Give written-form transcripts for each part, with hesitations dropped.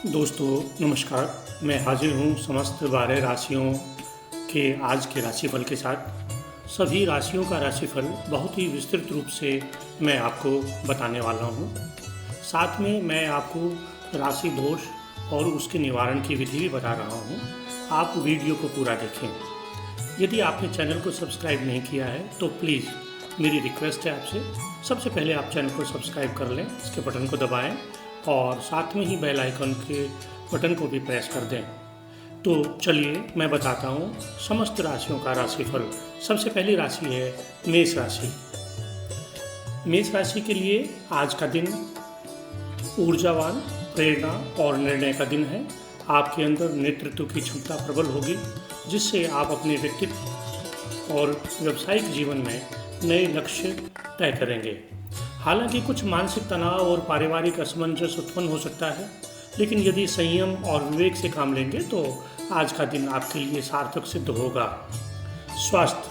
दोस्तों नमस्कार। मैं हाजिर हूँ समस्त 12 राशियों के आज के राशिफल के साथ। सभी राशियों का राशिफल बहुत ही विस्तृत रूप से मैं आपको बताने वाला हूँ। साथ में मैं आपको राशि दोष और उसके निवारण की विधि भी बता रहा हूँ। आप वीडियो को पूरा देखें। यदि आपने चैनल को सब्सक्राइब नहीं किया है तो प्लीज़ मेरी रिक्वेस्ट है आपसे, सबसे पहले आप चैनल को सब्सक्राइब कर लें, इसके बटन को दबाएं और साथ में ही बेल आइकन के बटन को भी प्रेस कर दें। तो चलिए मैं बताता हूँ समस्त राशियों का राशिफल। सबसे पहली राशि है मेष राशि। मेष राशि के लिए आज का दिन ऊर्जावान, प्रेरणा और निर्णय का दिन है। आपके अंदर नेतृत्व की क्षमता प्रबल होगी, जिससे आप अपने व्यक्तित्व और व्यावसायिक जीवन में नए लक्ष्य तय करेंगे। हालांकि कुछ मानसिक तनाव और पारिवारिक असमंजस उत्पन्न हो सकता है, लेकिन यदि संयम और विवेक से काम लेंगे तो आज का दिन आपके लिए सार्थक सिद्ध होगा। स्वास्थ्य,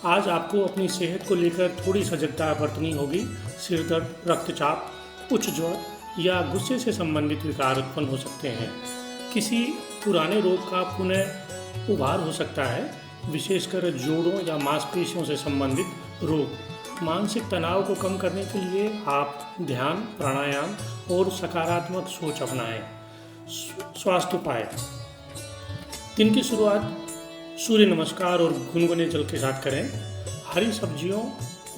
आज आपको अपनी सेहत को लेकर थोड़ी सजगता बरतनी होगी। सिर दर्द, रक्तचाप, उच्च ज्वर या गुस्से से संबंधित विकार उत्पन्न हो सकते हैं। किसी पुराने रोग का पुनः उभार हो सकता है, विशेषकर जोड़ों या मांसपेशियों से संबंधित रोग। मानसिक तनाव को कम करने के लिए आप ध्यान, प्राणायाम और सकारात्मक सोच अपनाएं। स्वास्थ्य उपाय, दिन की शुरुआत सूर्य नमस्कार और गुनगुने जल के साथ करें। हरी सब्जियों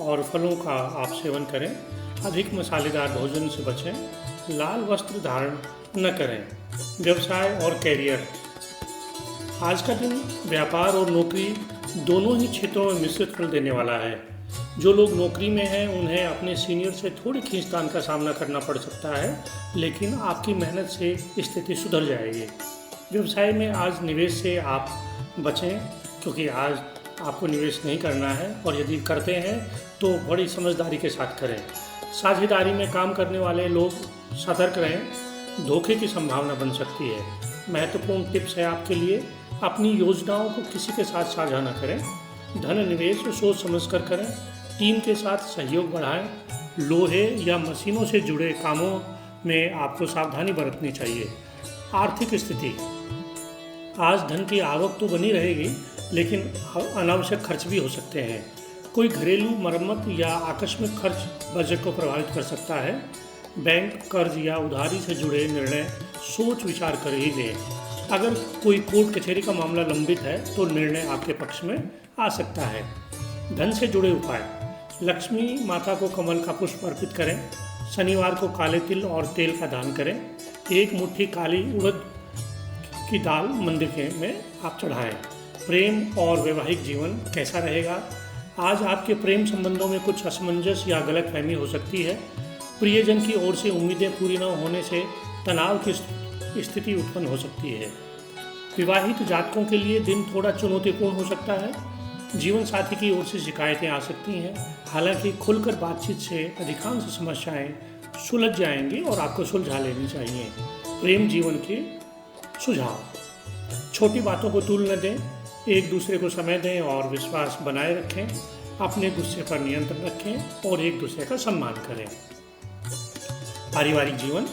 और फलों का आप सेवन करें। अधिक मसालेदार भोजन से बचें। लाल वस्त्र धारण न करें। व्यवसाय और कैरियर, आज का दिन व्यापार और नौकरी दोनों ही क्षेत्रों में मिश्रित फल देने वाला है। जो लोग नौकरी में हैं उन्हें अपने सीनियर से थोड़ी खींचतान का सामना करना पड़ सकता है, लेकिन आपकी मेहनत से स्थिति सुधर जाएगी। व्यवसाय में आज निवेश से आप बचें, क्योंकि आज आपको निवेश नहीं करना है, और यदि करते हैं तो बड़ी समझदारी के साथ करें। साझेदारी में काम करने वाले लोग सतर्क रहें, धोखे की संभावना बन सकती है। महत्वपूर्ण टिप्स है आपके लिए, अपनी योजनाओं को किसी के साथ साझा न करें। धन निवेश सोच समझकर करें। टीम के साथ सहयोग बढ़ाएं। लोहे या मशीनों से जुड़े कामों में आपको सावधानी बरतनी चाहिए। आर्थिक स्थिति, आज धन की आवक तो बनी रहेगी, लेकिन अनावश्यक खर्च भी हो सकते हैं। कोई घरेलू मरम्मत या आकस्मिक खर्च बजट को प्रभावित कर सकता है। बैंक, कर्ज या उधारी से जुड़े निर्णय सोच विचार कर ही लें। अगर कोई कोर्ट कचहरी का मामला लंबित है तो निर्णय आपके पक्ष में आ सकता है। धन से जुड़े उपाय, लक्ष्मी माता को कमल का पुष्प अर्पित करें। शनिवार को काले तिल और तेल का दान करें। एक मुट्ठी काली उड़द की दाल मंदिर में आप चढ़ाएं। प्रेम और वैवाहिक जीवन कैसा रहेगा? आज आपके प्रेम संबंधों में कुछ असमंजस या गलतफहमी हो सकती है। प्रियजन की ओर से उम्मीदें पूरी न होने से तनाव की स्थिति उत्पन्न हो सकती है। विवाहित जातकों के लिए दिन थोड़ा चुनौतीपूर्ण हो सकता है। जीवन साथी की ओर से शिकायतें आ सकती हैं। हालांकि खुलकर बातचीत से अधिकांश समस्याएं सुलझ जाएंगी और आपको सुलझा लेनी चाहिए। प्रेम जीवन के सुझाव, छोटी बातों को तूल न दें, एक दूसरे को समय दें और विश्वास बनाए रखें। अपने गुस्से पर नियंत्रण रखें और एक दूसरे का सम्मान करें। पारिवारिक जीवन,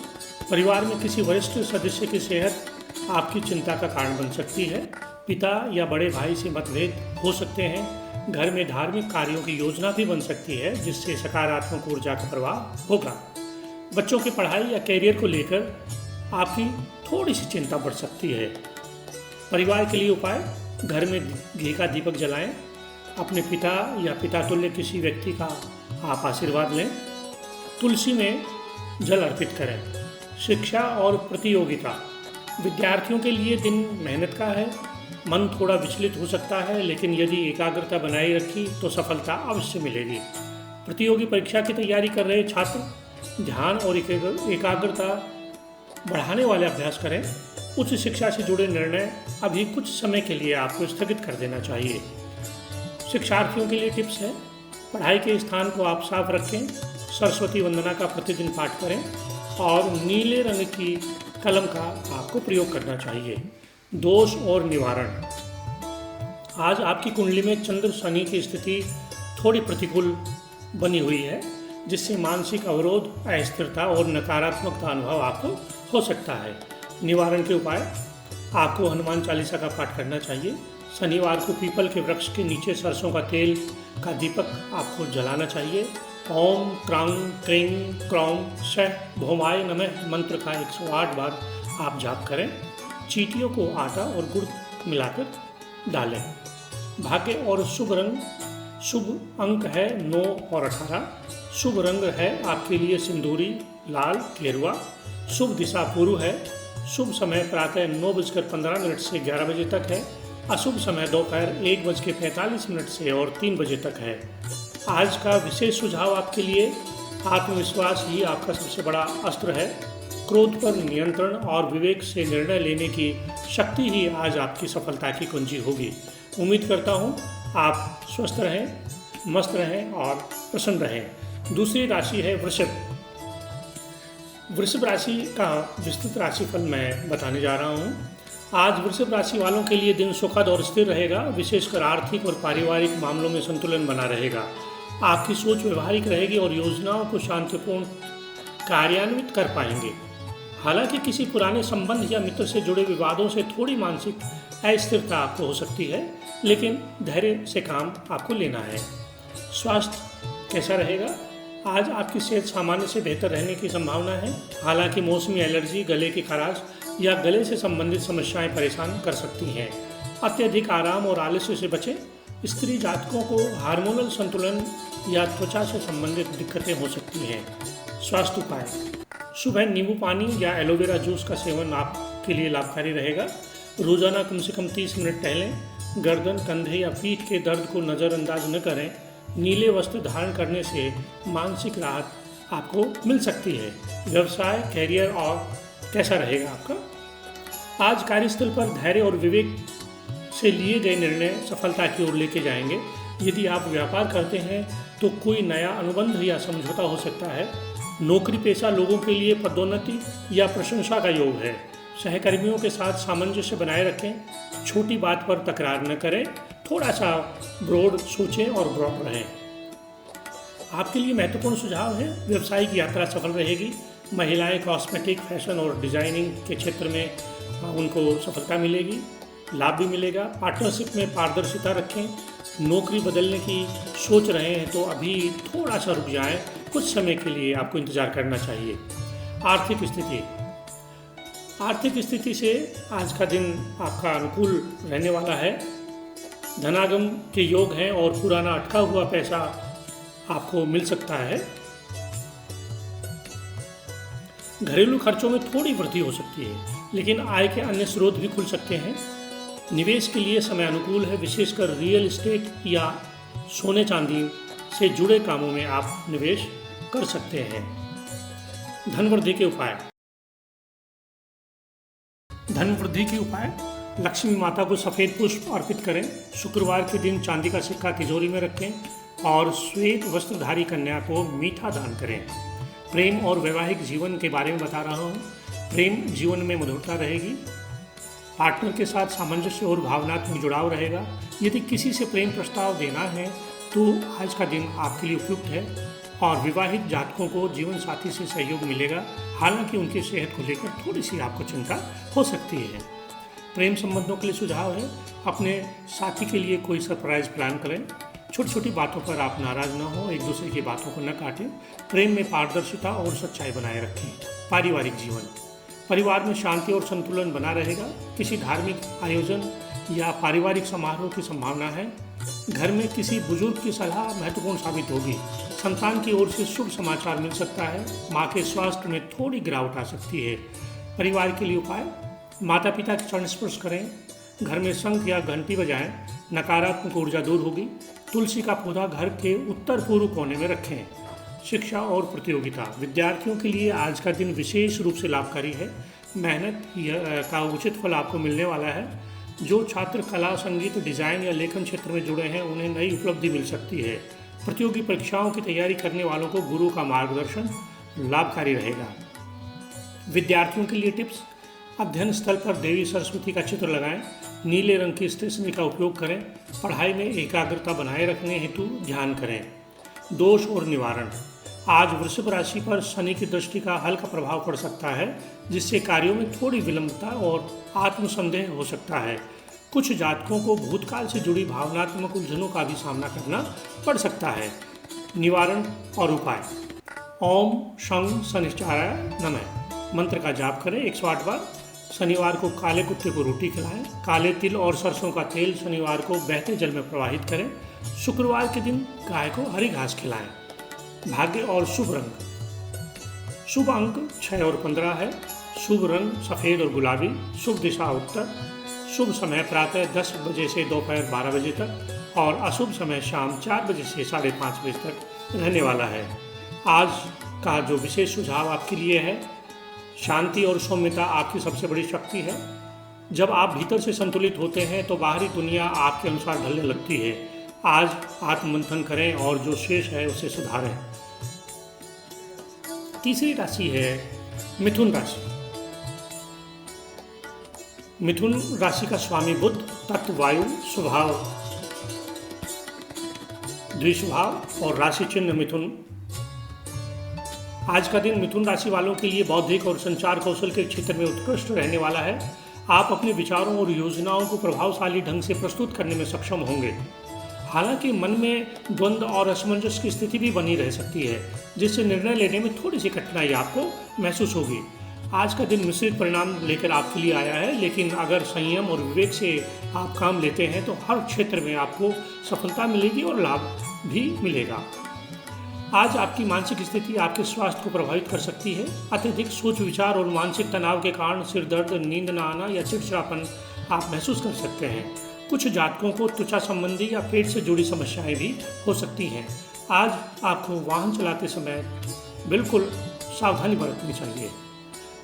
परिवार में किसी वरिष्ठ सदस्य की सेहत आपकी चिंता का कारण बन सकती है। पिता या बड़े भाई से मतभेद हो सकते हैं। घर में धार्मिक कार्यों की योजना भी बन सकती है, जिससे सकारात्मक ऊर्जा का प्रभाव होगा। बच्चों की पढ़ाई या कैरियर को लेकर आपकी थोड़ी सी चिंता बढ़ सकती है। परिवार के लिए उपाय, घर में घी का दीपक जलाएं। अपने पिता या पिता तुल्य किसी व्यक्ति का आप आशीर्वाद लें। तुलसी में जल अर्पित करें। शिक्षा और प्रतियोगिता, विद्यार्थियों के लिए दिन मेहनत का है। मन थोड़ा विचलित हो सकता है, लेकिन यदि एकाग्रता बनाए रखी तो सफलता अवश्य मिलेगी। प्रतियोगी परीक्षा की तैयारी कर रहे छात्र ध्यान और एकाग्रता बढ़ाने वाले अभ्यास करें। उच्च शिक्षा से जुड़े निर्णय अभी कुछ समय के लिए आपको स्थगित कर देना चाहिए। शिक्षार्थियों के लिए टिप्स है, पढ़ाई के स्थान को आप साफ रखें। सरस्वती वंदना का प्रतिदिन पाठ करें और नीले रंग की कलम का आपको प्रयोग करना चाहिए। दोष और निवारण, आज आपकी कुंडली में चंद्र शनि की स्थिति थोड़ी प्रतिकूल बनी हुई है, जिससे मानसिक अवरोध, अस्थिरता और नकारात्मकता अनुभव आपको हो सकता है। निवारण के उपाय: आपको हनुमान चालीसा का पाठ करना चाहिए। शनिवार को पीपल के वृक्ष के नीचे सरसों का तेल का दीपक आपको जलाना चाहिए। ओम क्रांग क्रीं क्रौं सह भौमाय नमः मंत्र का 108 बार आप जाप करें। चींटियों को आटा और गुड़ मिलाकर डालें। भाग्य और शुभ रंग: शुभ अंक है 9 और 18। शुभ रंग है आपके लिए सिंदूरी, लाल, गेरुआ। शुभ दिशा पूर्व है। शुभ समय प्रातः 9:15 से 11 बजे तक है। अशुभ समय दोपहर 1:45 से और 3 बजे तक है। आज का विशेष सुझाव आपके लिए: आत्मविश्वास ही आपका सबसे बड़ा अस्त्र है। क्रोध पर नियंत्रण और विवेक से निर्णय लेने की शक्ति ही आज आपकी सफलता की कुंजी होगी। उम्मीद करता हूँ आप स्वस्थ रहें, मस्त रहें और प्रसन्न रहें। दूसरी राशि है वृषभ। वृषभ राशि का विस्तृत राशिफल मैं बताने जा रहा हूँ। आज वृषभ राशि वालों के लिए दिन सुखद और स्थिर रहेगा। विशेषकर आर्थिक और पारिवारिक मामलों में संतुलन बना रहेगा। आपकी सोच व्यवहारिक रहेगी और योजनाओं को शांतिपूर्ण कार्यान्वित कर पाएंगे। हालांकि किसी पुराने संबंध या मित्र से जुड़े विवादों से थोड़ी मानसिक अस्थिरता आपको हो सकती है, लेकिन धैर्य से काम आपको लेना है। स्वास्थ्य कैसा रहेगा? आज आपकी सेहत सामान्य से बेहतर रहने की संभावना है। हालांकि मौसमी एलर्जी, गले की खराश या गले से संबंधित समस्याएं परेशान कर सकती हैं। अत्यधिक आराम और आलस्य से बचें। स्त्री जातकों को हार्मोनल संतुलन या त्वचा से संबंधित दिक्कतें हो सकती हैं। स्वास्थ्य उपाय: सुबह नींबू पानी या एलोवेरा जूस का सेवन आपके लिए लाभकारी रहेगा। रोजाना कम से कम 30 मिनट टहलें। गर्दन, कंधे या पीठ के दर्द को नज़रअंदाज न करें। नीले वस्त्र धारण करने से मानसिक राहत आपको मिल सकती है। व्यवसाय, कैरियर और कैसा रहेगा आपका? आज कार्यस्थल पर धैर्य और विवेक से लिए गए निर्णय सफलता की ओर लेके जाएंगे। यदि आप व्यापार करते हैं तो कोई नया अनुबंध या समझौता हो सकता है। नौकरी पेशा लोगों के लिए पदोन्नति या प्रशंसा का योग है। सहकर्मियों के साथ सामंजस्य बनाए रखें। छोटी बात पर तकरार न करें। थोड़ा सा ब्रॉड सोचें और ब्रॉड रहें। आपके लिए महत्वपूर्ण सुझाव है: व्यवसायिक यात्रा सफल रहेगी। महिलाएं कॉस्मेटिक, फैशन और डिजाइनिंग के क्षेत्र में उनको सफलता मिलेगी, लाभ भी मिलेगा। पार्टनरशिप में पारदर्शिता रखें। नौकरी बदलने की सोच रहे हैं तो अभी थोड़ा सा रुक जाएं। कुछ समय के लिए आपको इंतजार करना चाहिए। आर्थिक स्थिति से आज का दिन आपका अनुकूल रहने वाला है। धनागम के योग हैं और पुराना अटका हुआ पैसा आपको मिल सकता है। घरेलू खर्चों में थोड़ी वृद्धि हो सकती है, लेकिन आय के अन्य स्रोत भी खुल सकते हैं। निवेश के लिए समय अनुकूल है। विशेषकर रियल एस्टेट या सोने चांदी से जुड़े कामों में आप निवेश कर सकते हैं। धन वृद्धि के उपाय: लक्ष्मी माता को सफ़ेद पुष्प अर्पित करें। शुक्रवार के दिन चांदी का सिक्का तिजोरी में रखें और श्वेत वस्त्रधारी कन्या को मीठा दान करें। प्रेम और वैवाहिक जीवन के बारे में बता रहा हूँ। प्रेम जीवन में मधुरता रहेगी। पार्टनर के साथ सामंजस्य और भावनात्मक जुड़ाव रहेगा। यदि किसी से प्रेम प्रस्ताव देना है तो आज का दिन आपके लिए उपयुक्त है। और विवाहित जातकों को जीवन साथी से सहयोग मिलेगा। हालांकि उनकी सेहत को लेकर थोड़ी सी आपको चिंता हो सकती है। प्रेम संबंधों के लिए सुझाव है: अपने साथी के लिए कोई सरप्राइज प्लान करें। छोटी छोटी बातों पर आप नाराज ना हो। एक दूसरे की बातों को न काटें। प्रेम में पारदर्शिता और सच्चाई बनाए रखें। पारिवारिक जीवन: परिवार में शांति और संतुलन बना रहेगा। किसी धार्मिक आयोजन या पारिवारिक समारोह की संभावना है। घर में किसी बुजुर्ग की सलाह महत्वपूर्ण साबित होगी। संतान की ओर से शुभ समाचार मिल सकता है। माँ के स्वास्थ्य में थोड़ी गिरावट आ सकती है। परिवार के लिए उपाय: माता पिता के चरण स्पर्श करें। घर में शंख या घंटी बजाएं। नकारात्मक ऊर्जा दूर होगी। तुलसी का पौधा घर के उत्तर पूर्व कोने में रखें। शिक्षा और प्रतियोगिता: विद्यार्थियों के लिए आज का दिन विशेष रूप से लाभकारी है। मेहनत का उचित फल आपको मिलने वाला है। जो छात्र कला, संगीत, डिजाइन या लेखन क्षेत्र में जुड़े हैं उन्हें नई उपलब्धि मिल सकती है। प्रतियोगी परीक्षाओं की तैयारी करने वालों को गुरु का मार्गदर्शन लाभकारी रहेगा। विद्यार्थियों के लिए टिप्स: अध्ययन स्थल पर देवी सरस्वती का चित्र लगाएं। नीले रंग की स्टेशनरी का उपयोग करें। पढ़ाई में एकाग्रता बनाए रखने हेतु ध्यान करें। दोष और निवारण: आज वृषभ राशि पर शनि की दृष्टि का हल्का प्रभाव पड़ सकता है, जिससे कार्यों में थोड़ी विलंबता और आत्मसंदेह हो सकता है। कुछ जातकों को भूतकाल से जुड़ी भावनात्मक उलझनों का भी सामना करना पड़ सकता है। निवारण और उपाय। ओम शं शनिश्चाराय नमः मंत्र का जाप करें 108 बार। शनिवार को काले कुत्ते को रोटी खिलाएं। काले तिल और सरसों का तेल शनिवार को बहते जल में प्रवाहित करें। शुक्रवार के दिन गाय को हरी घास खिलाएं। भाग्य और शुभ रंग। शुभ अंक 6 और 15 है। शुभ रंग सफ़ेद और गुलाबी। शुभ दिशा उत्तर। शुभ समय प्रातः 10 बजे से दोपहर 12 बजे तक और अशुभ समय शाम 4 बजे से 5:30 बजे तक रहने वाला है। आज का जो विशेष सुझाव आपके लिए है, शांति और सौम्यता आपकी सबसे बड़ी शक्ति है। जब आप भीतर से संतुलित होते हैं तो बाहरी दुनिया आपके अनुसार ढलने लगती है। आज आत्ममंथन करें और जो शेष है उसे सुधारें। तीसरी राशि है मिथुन राशि। मिथुन राशि का स्वामी बुध, तत्व वायु, स्वभाव द्विस्वभाव और राशि चिन्ह मिथुन। आज का दिन मिथुन राशि वालों के लिए बौद्धिक और संचार कौशल के क्षेत्र में उत्कृष्ट रहने वाला है। आप अपने विचारों और योजनाओं को प्रभावशाली ढंग से प्रस्तुत करने में सक्षम होंगे। हालांकि मन में द्वंद्व और असमंजस की स्थिति भी बनी रह सकती है, जिससे निर्णय लेने में थोड़ी सी कठिनाई आपको महसूस होगी। आज का दिन मिश्रित परिणाम लेकर आपके लिए आया है, लेकिन अगर संयम और विवेक से आप काम लेते हैं तो हर क्षेत्र में आपको सफलता मिलेगी और लाभ भी मिलेगा। आज आपकी मानसिक स्थिति आपके स्वास्थ्य को प्रभावित कर सकती है। अत्यधिक सोच विचार और मानसिक तनाव के कारण सिर दर्द, नींद न आना या चिड़चिड़ापन आप महसूस कर सकते हैं। कुछ जातकों को त्वचा संबंधी या पेट से जुड़ी समस्याएं भी हो सकती हैं। आज आपको वाहन चलाते समय बिल्कुल सावधानी बरतनी चाहिए।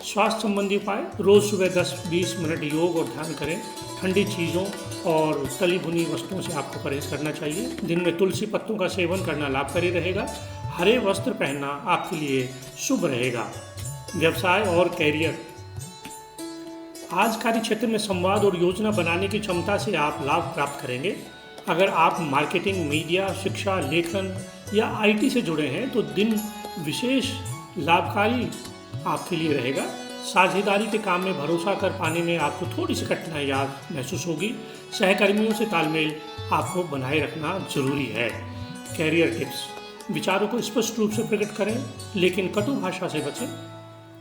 स्वास्थ्य संबंधी उपाय। रोज़ सुबह 10-20 मिनट योग और ध्यान करें। ठंडी चीज़ों और तली भुनी वस्तुओं से आपको परहेज करना चाहिए। दिन में तुलसी पत्तों का सेवन करना लाभकारी रहेगा। हरे वस्त्र पहनना आपके लिए शुभ रहेगा। व्यवसाय और कैरियर। आज कार्य क्षेत्र में संवाद और योजना बनाने की क्षमता से आप लाभ प्राप्त करेंगे। अगर आप मार्केटिंग, मीडिया, शिक्षा, लेखन या आईटी से जुड़े हैं तो दिन विशेष लाभकारी आपके लिए रहेगा। साझेदारी के काम में भरोसा कर पाने में आपको थोड़ी सी कठिनाई महसूस होगी। सहकर्मियों से तालमेल आपको बनाए रखना जरूरी है। Career tips. विचारों को स्पष्ट रूप से प्रकट करें, लेकिन कटु भाषा से बचें।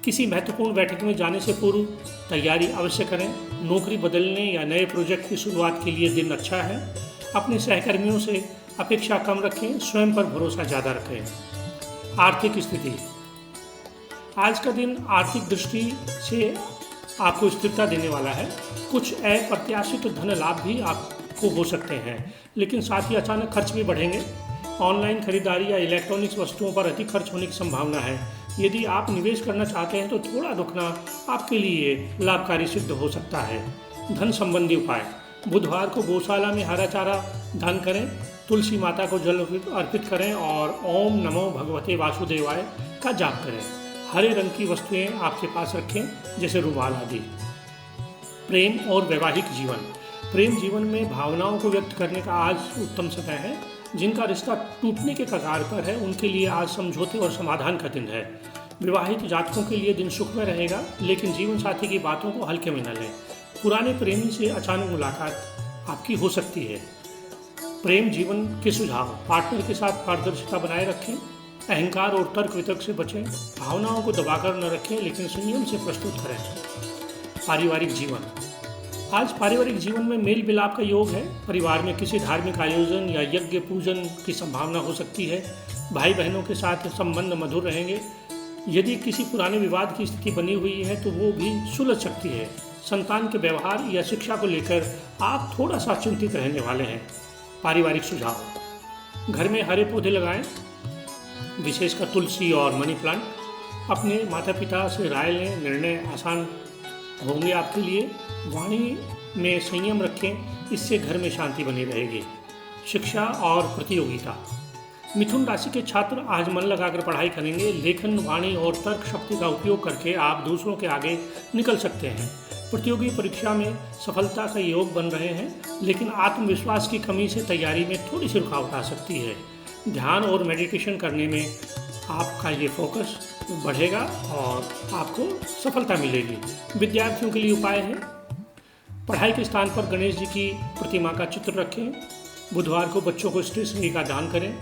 किसी महत्वपूर्ण बैठक में जाने से पूर्व तैयारी अवश्य करें। नौकरी बदलने या नए प्रोजेक्ट की शुरुआत के लिए दिन अच्छा है। अपने सहकर्मियों से अपेक्षा कम रखें, स्वयं पर भरोसा ज़्यादा रखें। आर्थिक स्थिति। आज का दिन आर्थिक दृष्टि से आपको स्थिरता देने वाला है। कुछ अप्रत्याशित धन लाभ भी आपको हो सकते हैं, लेकिन साथ ही अचानक खर्च भी बढ़ेंगे। ऑनलाइन खरीदारी या इलेक्ट्रॉनिक्स वस्तुओं पर अधिक खर्च होने की संभावना है। यदि आप निवेश करना चाहते हैं तो थोड़ा रुकना आपके लिए लाभकारी सिद्ध हो सकता है। धन संबंधी उपाय। बुधवार को गौशाला में हरा चारा दान करें। तुलसी माता को जल अर्पित करें और ओम नमो भगवते वासुदेवाय का जाप करें। हरे रंग की वस्तुएं आपके पास रखें, जैसे रुमाल आदि। प्रेम और वैवाहिक जीवन। प्रेम जीवन में भावनाओं को व्यक्त करने का आज उत्तम समय है। जिनका रिश्ता टूटने के कगार पर है उनके लिए आज समझौते और समाधान का दिन है। विवाहित जातकों के लिए दिन सुखमय रहेगा, लेकिन जीवन साथी की बातों को हल्के में न लें। पुराने प्रेमी से अचानक मुलाकात आपकी हो सकती है। प्रेम जीवन के सुझाव। पार्टनर के साथ पारदर्शिता बनाए रखें। अहंकार और तर्क वितर्क से बचें। भावनाओं को दबाकर न रखें, लेकिन संयम से प्रस्तुत करें। पारिवारिक जीवन। आज पारिवारिक जीवन में मेल मिलाप का योग है। परिवार में किसी धार्मिक आयोजन या यज्ञ पूजन की संभावना हो सकती है। भाई बहनों के साथ संबंध मधुर रहेंगे। यदि किसी पुराने विवाद की स्थिति बनी हुई है तो वो भी सुलझ सकती है। संतान के व्यवहार या शिक्षा को लेकर आप थोड़ा सा चिंतित रहने वाले हैं। पारिवारिक सुझाव। घर में हरे पौधे लगाएं, विशेषकर तुलसी और मनी प्लांट। अपने माता पिता से राय लें, निर्णय आसान होंगे आपके लिए। वाणी में संयम रखें, इससे घर में शांति बनी रहेगी। शिक्षा और प्रतियोगिता। मिथुन राशि के छात्र आज मन लगाकर पढ़ाई करेंगे। लेखन, वाणी और तर्क शक्ति का उपयोग करके आप दूसरों के आगे निकल सकते हैं। प्रतियोगी परीक्षा में सफलता का योग बन रहे हैं, लेकिन आत्मविश्वास की कमी से तैयारी में थोड़ी सी रुकावट आ सकती है। ध्यान और मेडिटेशन करने में आपका ये फोकस बढ़ेगा और आपको सफलता मिलेगी। विद्यार्थियों के लिए उपाय है, पढ़ाई के स्थान पर गणेश जी की प्रतिमा का चित्र रखें। बुधवार को बच्चों को स्टेशनरी का दान करें।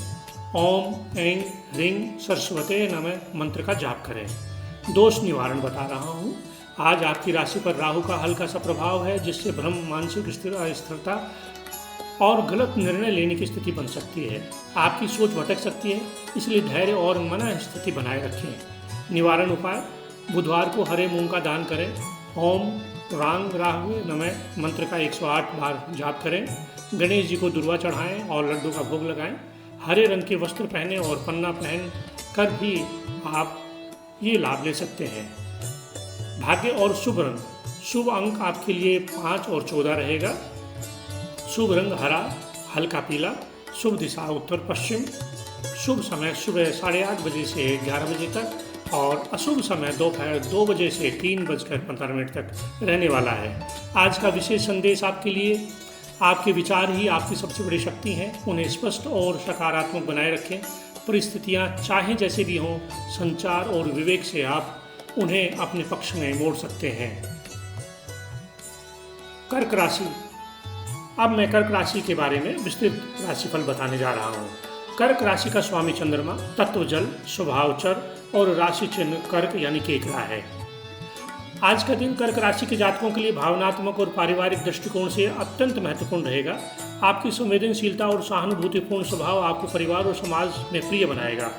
ओम ऐं ह्रीं सरस्वते नमः मंत्र का जाप करें। दोष निवारण बता रहा हूँ। आज आपकी राशि पर राहु का हल्का सा प्रभाव है, जिससे भ्रम, मानसिक अस्थिरता और गलत निर्णय लेने की स्थिति बन सकती है। आपकी सोच भटक सकती है, इसलिए धैर्य और मन स्थिति बनाए रखें। निवारण उपाय, बुधवार को हरे मूंग का दान करें। ओम रांग राहु नमः मंत्र का 108 बार जाप करें। गणेश जी को दुर्वा चढ़ाएं और लड्डू का भोग लगाएं। हरे रंग के वस्त्र पहने और पन्ना पहन कर भी आप ये लाभ ले सकते हैं। भाग्य और शुभ रंग, शुभ अंक आपके लिए 5 और 14 रहेगा। शुभ रंग हरा, हल्का पीला। शुभ दिशा उत्तर पश्चिम। शुभ समय सुबह 8:30 बजे से 11 बजे तक और अशुभ समय दोपहर 2 बजे से 3:15 तक रहने वाला है। आज का विशेष संदेश आपके लिए, आपके विचार ही आपकी सबसे बड़ी शक्ति हैं। उन्हें स्पष्ट और सकारात्मक बनाए रखें। परिस्थितियाँ चाहे जैसे भी हों, संचार और विवेक से आप उन्हें अपने पक्ष में मोड़ सकते हैं। कर्क राशि, अब मैं कर्क राशि के बारे में विस्तृत राशिफल बताने जा रहा हूँ। कर्क राशि का स्वामी चंद्रमा, तत्व जल, स्वभाव चर और राशि चिन्ह कर्क यानी केकड़ा है। आज का दिन कर्क राशि के जातकों के लिए भावनात्मक और पारिवारिक दृष्टिकोण से अत्यंत महत्वपूर्ण रहेगा। आपकी संवेदनशीलता और सहानुभूतिपूर्ण स्वभाव आपको परिवार और समाज में प्रिय बनाएगा,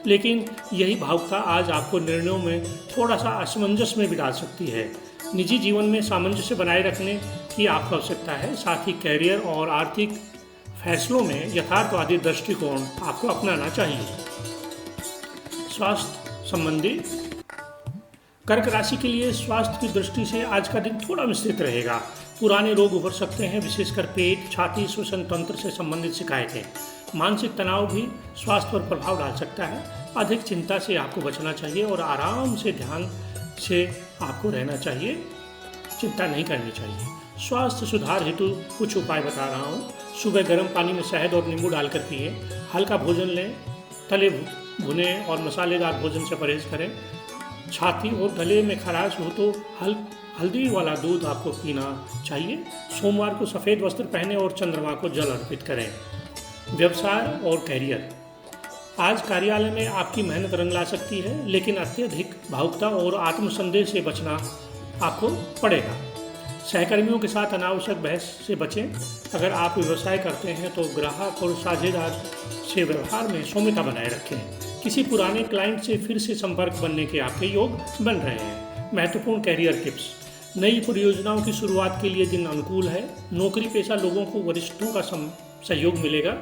लेकिन यही भावुकता आज आपको निर्णयों में थोड़ा सा असमंजस में भी डाल सकती है। निजी जीवन में सामंजस्य बनाए रखने की आपको आवश्यकता है। साथ ही कैरियर और आर्थिक फैसलों में यथार्थवादी दृष्टिकोण आपको अपनाना चाहिए। स्वास्थ्य संबंधी, कर्क राशि के लिए स्वास्थ्य की दृष्टि से आज का दिन थोड़ा मिश्रित रहेगा। पुराने रोग उभर सकते हैं, विशेषकर पेट, छाती, श्वसन तंत्र से संबंधित शिकायतें। मानसिक तनाव भी स्वास्थ्य पर प्रभाव डाल सकता है। अधिक चिंता से आपको बचना चाहिए और आराम से ध्यान से आपको रहना चाहिए, चिंता नहीं करनी चाहिए। स्वास्थ्य सुधार हेतु कुछ उपाय बता रहा हूँ। सुबह गर्म पानी में शहद और नींबू डालकर पिए। हल्का भोजन लें। तले भुने और मसालेदार भोजन से परहेज करें। छाती और गले में खराश हो तो हल्दी वाला दूध आपको पीना चाहिए। सोमवार को सफ़ेद वस्त्र पहने और चंद्रमा को जल अर्पित करें। व्यवसाय और कैरियर, आज कार्यालय में आपकी मेहनत रंग ला सकती है, लेकिन अत्यधिक भावुकता और आत्मसंदेह से बचना आपको पड़ेगा। सहकर्मियों के साथ अनावश्यक बहस से बचें। अगर आप व्यवसाय करते हैं तो ग्राहक और साझेदार से व्यवहार में सौम्यता बनाए रखें। किसी पुराने क्लाइंट से फिर से संपर्क बनने के आपके योग बन रहे हैं। महत्वपूर्ण कैरियर टिप्स, नई परियोजनाओं की शुरुआत के लिए दिन अनुकूल है। नौकरी पेशा लोगों को वरिष्ठों का सहयोग मिलेगा।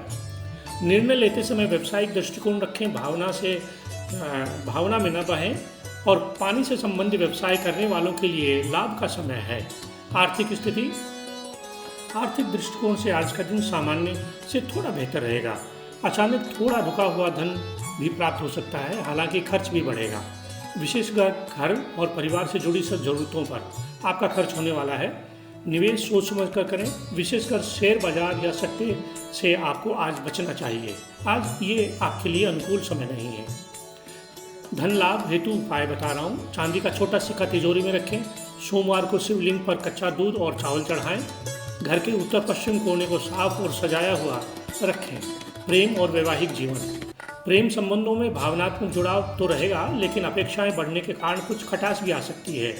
निर्णय लेते समय व्यावसायिक दृष्टिकोण रखें। भावना में न बहें और पानी से संबंधित व्यवसाय करने वालों के लिए लाभ का समय है। आर्थिक स्थिति, आर्थिक दृष्टिकोण से आज का दिन सामान्य से थोड़ा बेहतर रहेगा। अचानक थोड़ा रुका हुआ धन भी प्राप्त हो सकता है, हालांकि खर्च भी बढ़ेगा। विशेषकर घर और परिवार से जुड़ी सब जरूरतों पर आपका खर्च होने वाला है। निवेश सोच समझ कर करें। विशेषकर शेयर बाजार या सट्टे से आपको आज बचना चाहिए। आज ये आपके लिए अनुकूल समय नहीं है। धन लाभ हेतु उपाय बता रहा हूँ। चांदी का छोटा सिक्का तिजोरी में रखें। सोमवार को शिवलिंग पर कच्चा दूध और चावल चढ़ाएं। घर के उत्तर पश्चिम कोने को साफ और सजाया हुआ रखें। प्रेम और वैवाहिक जीवन, प्रेम संबंधों में भावनात्मक जुड़ाव तो रहेगा, लेकिन अपेक्षाएं बढ़ने के कारण कुछ खटास भी आ सकती है।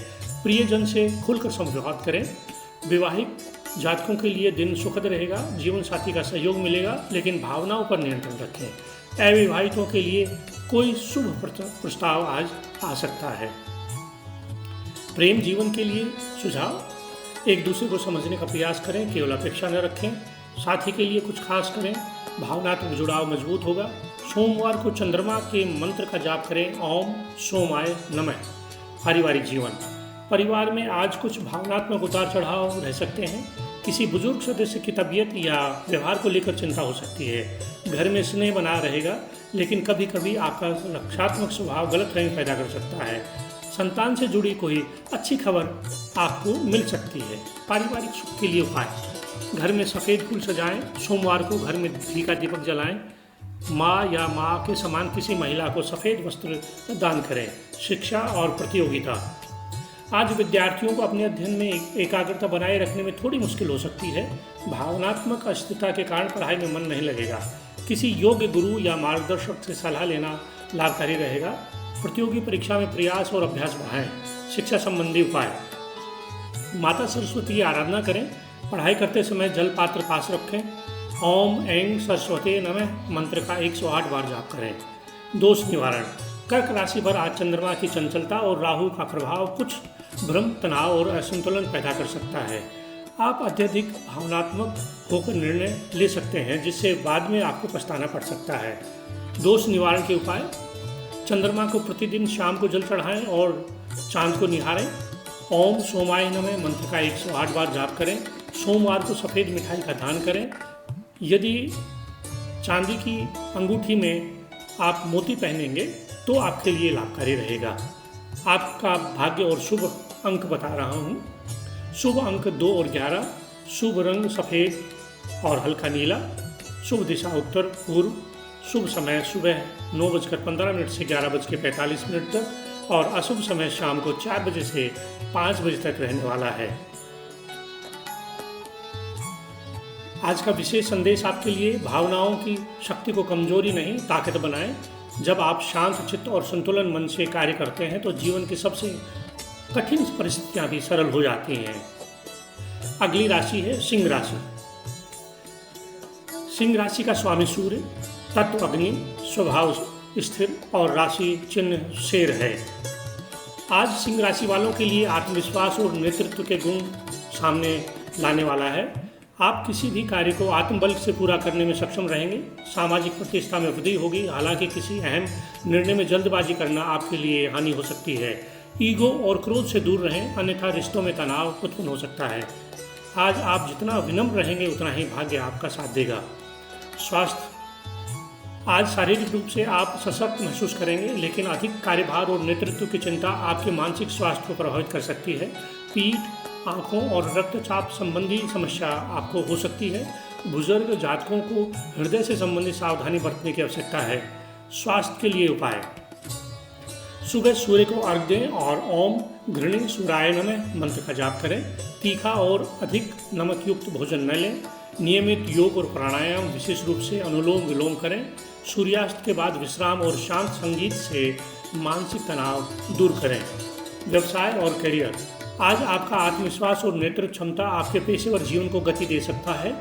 प्रियजन से खुलकर संवाद करें। वैवाहिक जातकों के लिए दिन सुखद रहेगा। जीवन साथी का सहयोग मिलेगा, लेकिन भावनाओं पर नियंत्रण रखें। अविवाहितों के लिए कोई शुभ प्रस्ताव आज आ सकता है। प्रेम जीवन के लिए सुझाव, एक दूसरे को समझने का प्रयास करें, केवल अपेक्षा न रखें। साथी के लिए कुछ खास करें, भावनात्मक जुड़ाव मजबूत होगा। सोमवार को चंद्रमा के मंत्र का जाप करें। ओम सोमाय नमः। पारिवारिक जीवन, परिवार में आज कुछ भावनात्मक उतार चढ़ाव रह सकते हैं। किसी बुजुर्ग सदस्य की तबीयत या व्यवहार को लेकर चिंता हो सकती है। घर में स्नेह बना रहेगा, लेकिन कभी कभी आपका रक्षात्मक स्वभाव गलतफहमी पैदा कर सकता है। संतान से जुड़ी कोई अच्छी खबर आपको मिल सकती है। पारिवारिक सुख के लिए उपाय, घर में सफ़ेद फूल सजाएं। सोमवार को घर में घी का दीपक जलाएं। माँ या माँ के समान किसी महिला को सफ़ेद वस्त्र दान करें। शिक्षा और प्रतियोगिता। आज विद्यार्थियों को अपने अध्ययन में एकाग्रता बनाए रखने में थोड़ी मुश्किल हो सकती है। भावनात्मक अस्थिरता के कारण पढ़ाई में मन नहीं लगेगा। किसी योग्य गुरु या मार्गदर्शक से सलाह लेना लाभकारी रहेगा। प्रतियोगी परीक्षा में प्रयास और अभ्यास बढ़ाएं। शिक्षा संबंधी उपाय। माता सरस्वती की आराधना करें। पढ़ाई करते समय जल पात्र पास रखें। ओम ऐं सरस्वती नमः मंत्र का 108 बार जाप करें। दोष निवारण। कर्क राशि पर आज चंद्रमा की चंचलता और राहु का प्रभाव कुछ भ्रम, तनाव और असंतुलन पैदा कर सकता है। आप अत्यधिक भावनात्मक होकर निर्णय ले सकते हैं, जिससे बाद में आपको पछताना पड़ सकता है। दोष निवारण के उपाय। चंद्रमा को प्रतिदिन शाम को जल चढ़ाएं और चांद को निहारें। ओम सोमाय नमः मंत्र का 108 बार जाप करें। सोमवार को सफ़ेद मिठाई का दान करें। यदि चांदी की अंगूठी में आप मोती पहनेंगे तो आपके लिए लाभकारी रहेगा। आपका भाग्य और शुभ अंक बता रहा हूँ। शुभ अंक 2 और 11। शुभ रंग सफ़ेद और हल्का नीला। शुभ दिशा उत्तर पूर्व। शुभ समय सुबह 9:15 से 11:45 तक और अशुभ समय शाम को 4 बजे से 5 बजे तक रहने वाला है। आज का विशेष संदेश आपके लिए। भावनाओं की शक्ति को कमजोरी नहीं, ताकत बनाएं। जब आप शांत चित्त और संतुलन मन से कार्य करते हैं तो जीवन की सबसे कठिन परिस्थितियां भी सरल हो जाती हैं। अगली राशि है सिंह राशि। सिंह राशि का स्वामी सूर्य, तत्व अग्नि, स्वभाव स्थिर और राशि चिन्ह शेर है। आज सिंह राशि वालों के लिए आत्मविश्वास और नेतृत्व के गुण सामने लाने वाला है। आप किसी भी कार्य को आत्मबल से पूरा करने में सक्षम रहेंगे। सामाजिक प्रतिष्ठा में वृद्धि होगी। हालांकि किसी अहम निर्णय में जल्दबाजी करना आपके लिए हानि हो सकती है। ईगो और क्रोध से दूर रहें, अन्यथा रिश्तों में तनाव उत्पन्न हो सकता है। आज आप जितना विनम्र रहेंगे उतना ही भाग्य आपका साथ देगा। स्वास्थ्य। आज शारीरिक रूप से आप सशक्त महसूस करेंगे, लेकिन अधिक कार्यभार और नेतृत्व की चिंता आपके मानसिक स्वास्थ्य को प्रभावित कर सकती है। पीठ, आँखों और रक्तचाप संबंधी समस्या आपको हो सकती है। बुजुर्ग जातकों को हृदय से संबंधित सावधानी बरतने की आवश्यकता है। स्वास्थ्य के लिए उपाय। सुबह सूर्य को अर्घ्य दें और ओम घृणी सूर्याय नमः मंत्र का जाप करें। तीखा और अधिक नमक युक्त भोजन न लें। नियमित योग और प्राणायाम, विशेष रूप से अनुलोम विलोम करें। सूर्यास्त के बाद विश्राम और शांत संगीत से मानसिक तनाव दूर करें। व्यवसाय और करियर। आज आपका आत्मविश्वास और नेतृत्व क्षमता आपके पेशेवर जीवन को गति दे सकता है।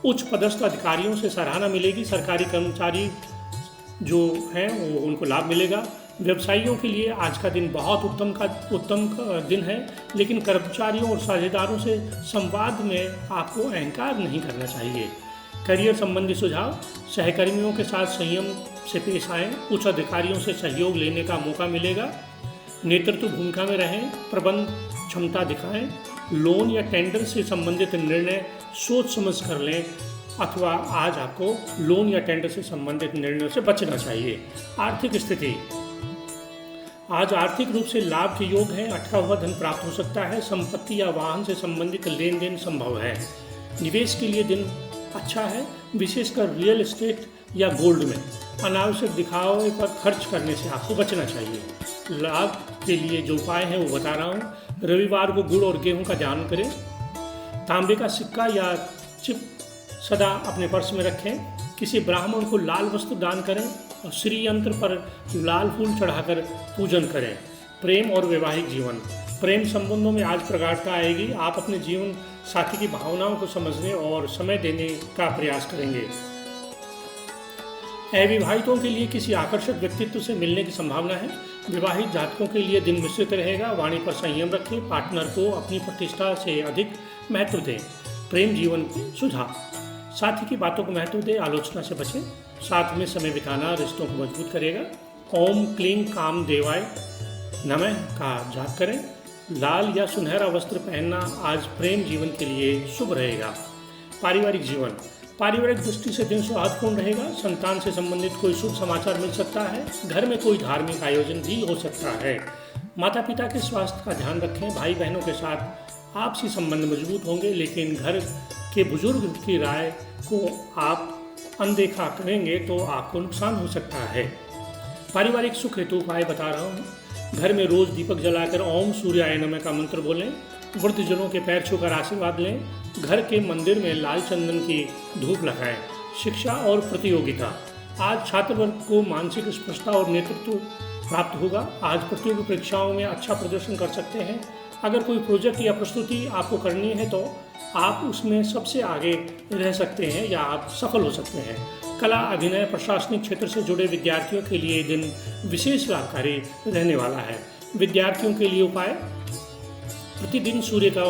उच्च पदस्थ अधिकारियों से सराहना मिलेगी। सरकारी कर्मचारी जो हैं वो उनको लाभ मिलेगा। व्यवसायियों के लिए आज का दिन बहुत उत्तम दिन है, लेकिन कर्मचारियों और साझेदारों से संवाद में आपको अहंकार नहीं करना चाहिए। करियर संबंधी सुझाव। सहकर्मियों के साथ संयम से पेश आएं। उच्च अधिकारियों से सहयोग लेने का मौका मिलेगा। नेतृत्व भूमिका में रहें। प्रबंध क्षमता दिखाएं। लोन या टेंडर से संबंधित निर्णय सोच समझ कर लें, अथवा आज आपको लोन या टेंडर से संबंधित निर्णयों से बचना चाहिए। आर्थिक स्थिति। आज आर्थिक रूप से लाभ के योग है। अटका हुआ धन प्राप्त हो सकता है। संपत्ति या वाहन से संबंधित लेन देन संभव है। निवेश के लिए दिन अच्छा है, विशेषकर रियल एस्टेट या गोल्ड में। अनावश्यक दिखावे पर खर्च करने से आपको बचना चाहिए। लाभ के लिए जो उपाय हैं वो बता रहा हूँ। रविवार को गुड़ और गेहूं का दान करें। तांबे का सिक्का या चिप सदा अपने पर्स में रखें। किसी ब्राह्मण को लाल वस्त्र दान करें और श्री यंत्र पर लाल फूल चढ़ाकर पूजन करें। प्रेम और वैवाहिक जीवन। प्रेम संबंधों में आज प्रगाढ़ता आएगी। आप अपने जीवन साथी की भावनाओं को समझने और समय देने का प्रयास करेंगे। अविवाहितों के लिए किसी आकर्षक व्यक्तित्व से मिलने की संभावना है। विवाहित जातकों के लिए दिन मिश्रित रहेगा। वाणी पर संयम रखें। पार्टनर को अपनी प्रतिष्ठा से अधिक महत्व दें। प्रेम जीवन के सुझाव। साथी की बातों को महत्व दें, आलोचना से बचें। साथ में समय बिताना रिश्तों को मजबूत करेगा। ओम क्लीं काम देवाय नमः का जाप करें। लाल या सुनहरा वस्त्र पहनना आज प्रेम जीवन के लिए शुभ रहेगा। पारिवारिक जीवन। पारिवारिक दृष्टि से दिन सौहार्दपूर्ण रहेगा। संतान से संबंधित कोई शुभ समाचार मिल सकता है। घर में कोई धार्मिक आयोजन भी हो सकता है। माता पिता के स्वास्थ्य का ध्यान रखें। भाई बहनों के साथ आपसी संबंध मजबूत होंगे, लेकिन घर के बुजुर्ग की राय को आप अनदेखा करेंगे तो आपको नुकसान हो सकता है। पारिवारिक सुख हेतु उपाय बता रहा हूँ। घर में रोज दीपक जलाकर ओम सूर्याय नमः का मंत्र बोलें। वृद्धजनों के पैर छूकर आशीर्वाद लें। घर के मंदिर में लाल चंदन की धूप लगाएं। शिक्षा और प्रतियोगिता। आज छात्र वर्ग को मानसिक स्पष्टता और नेतृत्व प्राप्त होगा। आज प्रतियोगी परीक्षाओं में अच्छा प्रदर्शन कर सकते हैं। अगर कोई प्रोजेक्ट या प्रस्तुति आपको करनी है तो आप उसमें सबसे आगे रह सकते हैं या आप सफल हो सकते हैं। कला, अभिनय, प्रशासनिक क्षेत्र से जुड़े विद्यार्थियों के लिए ये दिन विशेष लाभकारी रहने वाला है। विद्यार्थियों के लिए उपाय: प्रतिदिन सूर्य का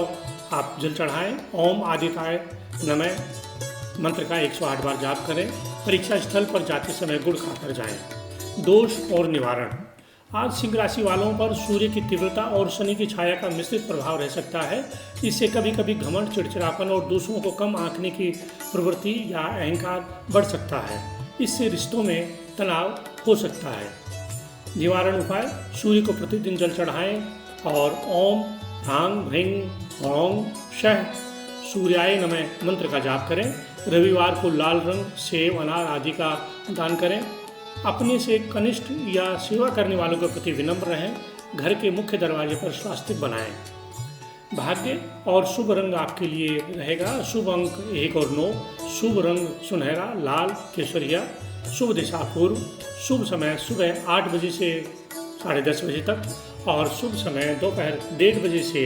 आप जल चढ़ाएं। ओम आदित्याय नमः मंत्र का 108 बार जाप करें। परीक्षा स्थल पर जाते समय गुड़ खाकर जाएं। दोष और निवारण। आज सिंह राशि वालों पर सूर्य की तीव्रता और शनि की छाया का मिश्रित प्रभाव रह सकता है। इससे कभी कभी घमंड, चिड़चिड़ापन और दूसरों को कम आंकने की प्रवृत्ति या अहंकार बढ़ सकता है। इससे रिश्तों में तनाव हो सकता है। निवारण उपाय: सूर्य को प्रतिदिन जल चढ़ाएं और ओम ह्रांग ह्रीं ह्रौं शः सूर्याय नमः मंत्र का जाप करें। रविवार को लाल रंग, सेब, अनार आदि का दान करें। अपने से कनिष्ठ या सेवा करने वालों के प्रति विनम्र रहें। घर के मुख्य दरवाजे पर स्वास्तिक बनाएं। भाग्य और शुभ रंग आपके लिए रहेगा शुभ अंक 1 और 9। शुभ रंग सुनहरा, लाल, केसरिया। शुभ दिशा पूर्व। शुभ समय सुबह 8 बजे से 10:30 बजे तक और शुभ समय दोपहर 1:30 बजे से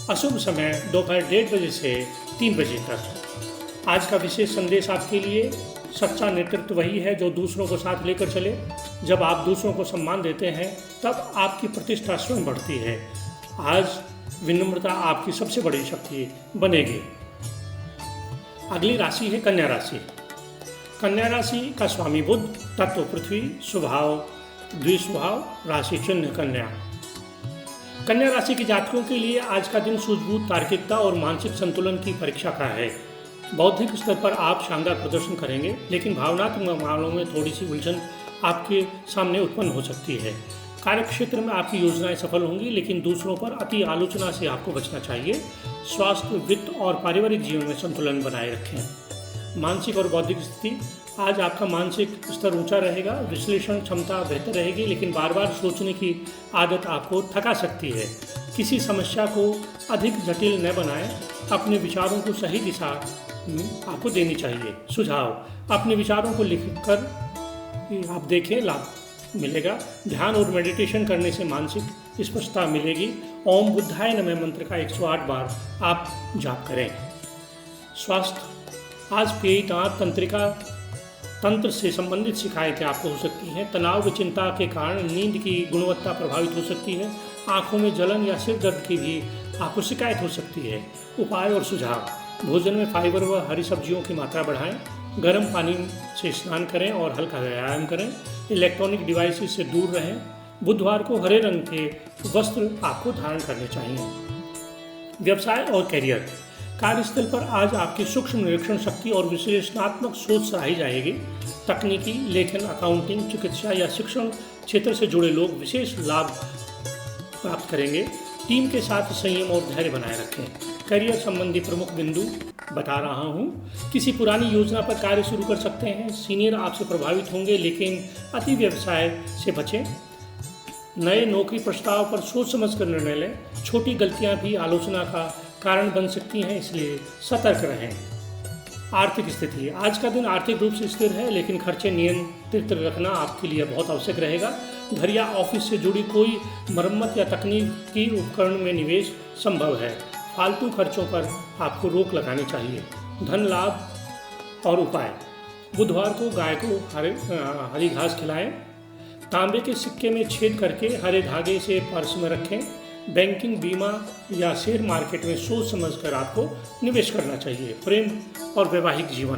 अशुभ समय दोपहर 1:30 बजे से 3 बजे तक। आज का विशेष संदेश आपके लिए: सच्चा नेतृत्व वही है जो दूसरों को साथ लेकर चले। जब आप दूसरों को सम्मान देते हैं तब आपकी प्रतिष्ठा स्वयं बढ़ती है। आज विनम्रता आपकी सबसे बड़ी शक्ति बनेगी। अगली राशि है कन्या राशि। कन्या राशि का स्वामी बुध, तत्व पृथ्वी, स्वभाव द्विस्वभाव, राशि चिन्ह कन्या। कन्या राशि के जातकों के लिए आज का दिन सूझबूझ, तार्किकता और मानसिक संतुलन की परीक्षा का है। बौद्धिक स्तर पर आप शानदार प्रदर्शन करेंगे, लेकिन भावनात्मक मामलों में थोड़ी सी उलझन आपके सामने उत्पन्न हो सकती है। कार्य क्षेत्र में आपकी योजनाएं सफल होंगी, लेकिन दूसरों पर अति आलोचना से आपको बचना चाहिए। स्वास्थ्य, वित्त और पारिवारिक जीवन में संतुलन बनाए रखें। मानसिक और बौद्धिक स्थिति: आज आपका मानसिक स्तर ऊंचा रहेगा। विश्लेषण क्षमता बेहतर रहेगी, लेकिन बार बार सोचने की आदत आपको थका सकती है। किसी समस्या को अधिक जटिल न बनाएं। अपने विचारों को सही दिशा आपको देनी चाहिए। सुझाव: अपने विचारों को लिखकर आप देखें, लाभ मिलेगा। ध्यान और मेडिटेशन करने से मानसिक स्पष्टता मिलेगी। ओम बुद्धाय नमः मंत्र का 108 बार आप जाप करें। स्वास्थ्य: आज पेट, दांत, तंत्र से संबंधित शिकायतें आपको हो सकती हैं। तनाव व चिंता के कारण नींद की गुणवत्ता प्रभावित हो सकती है। आंखों में जलन या सिर दर्द की भी आपको शिकायत हो सकती है। उपाय और सुझाव: भोजन में फाइबर व हरी सब्जियों की मात्रा बढ़ाएं। गर्म पानी से स्नान करें और हल्का व्यायाम करें। इलेक्ट्रॉनिक डिवाइसेस से दूर रहें। बुधवार को हरे रंग के वस्त्र आपको धारण करने चाहिए। व्यवसाय और करियर: कार्यस्थल पर आज आपकी सूक्ष्म निरीक्षण शक्ति और विश्लेषणात्मक सोच सराही जाएगी। तकनीकी, लेखन, अकाउंटिंग, चिकित्सा या शिक्षण क्षेत्र से जुड़े लोग विशेष लाभ प्राप्त करेंगे। टीम के साथ संयम और धैर्य बनाए रखें। करियर संबंधी प्रमुख बिंदु बता रहा हूँ। किसी पुरानी योजना पर कार्य शुरू कर सकते हैं। सीनियर आपसे प्रभावित होंगे, लेकिन अति व्यवसाय से बचें। नए नौकरी प्रस्ताव पर सोच समझ कर निर्णय लें। छोटी गलतियाँ भी आलोचना का कारण बन सकती हैं, इसलिए सतर्क रहें। आर्थिक स्थिति: आज का दिन आर्थिक रूप से स्थिर है, लेकिन खर्चे नियंत्रित रखना आपके लिए बहुत आवश्यक रहेगा। घर या ऑफिस से जुड़ी कोई मरम्मत या तकनीकी उपकरण में निवेश संभव है। फालतू खर्चों पर आपको रोक लगानी चाहिए। धन लाभ और उपाय: बुधवार को गाय को हरी घास खिलाएं। तांबे के सिक्के में छेद करके हरे धागे से पर्स में रखें। बैंकिंग, बीमा या शेयर मार्केट में सोच समझकर आपको निवेश करना चाहिए। प्रेम और वैवाहिक जीवन: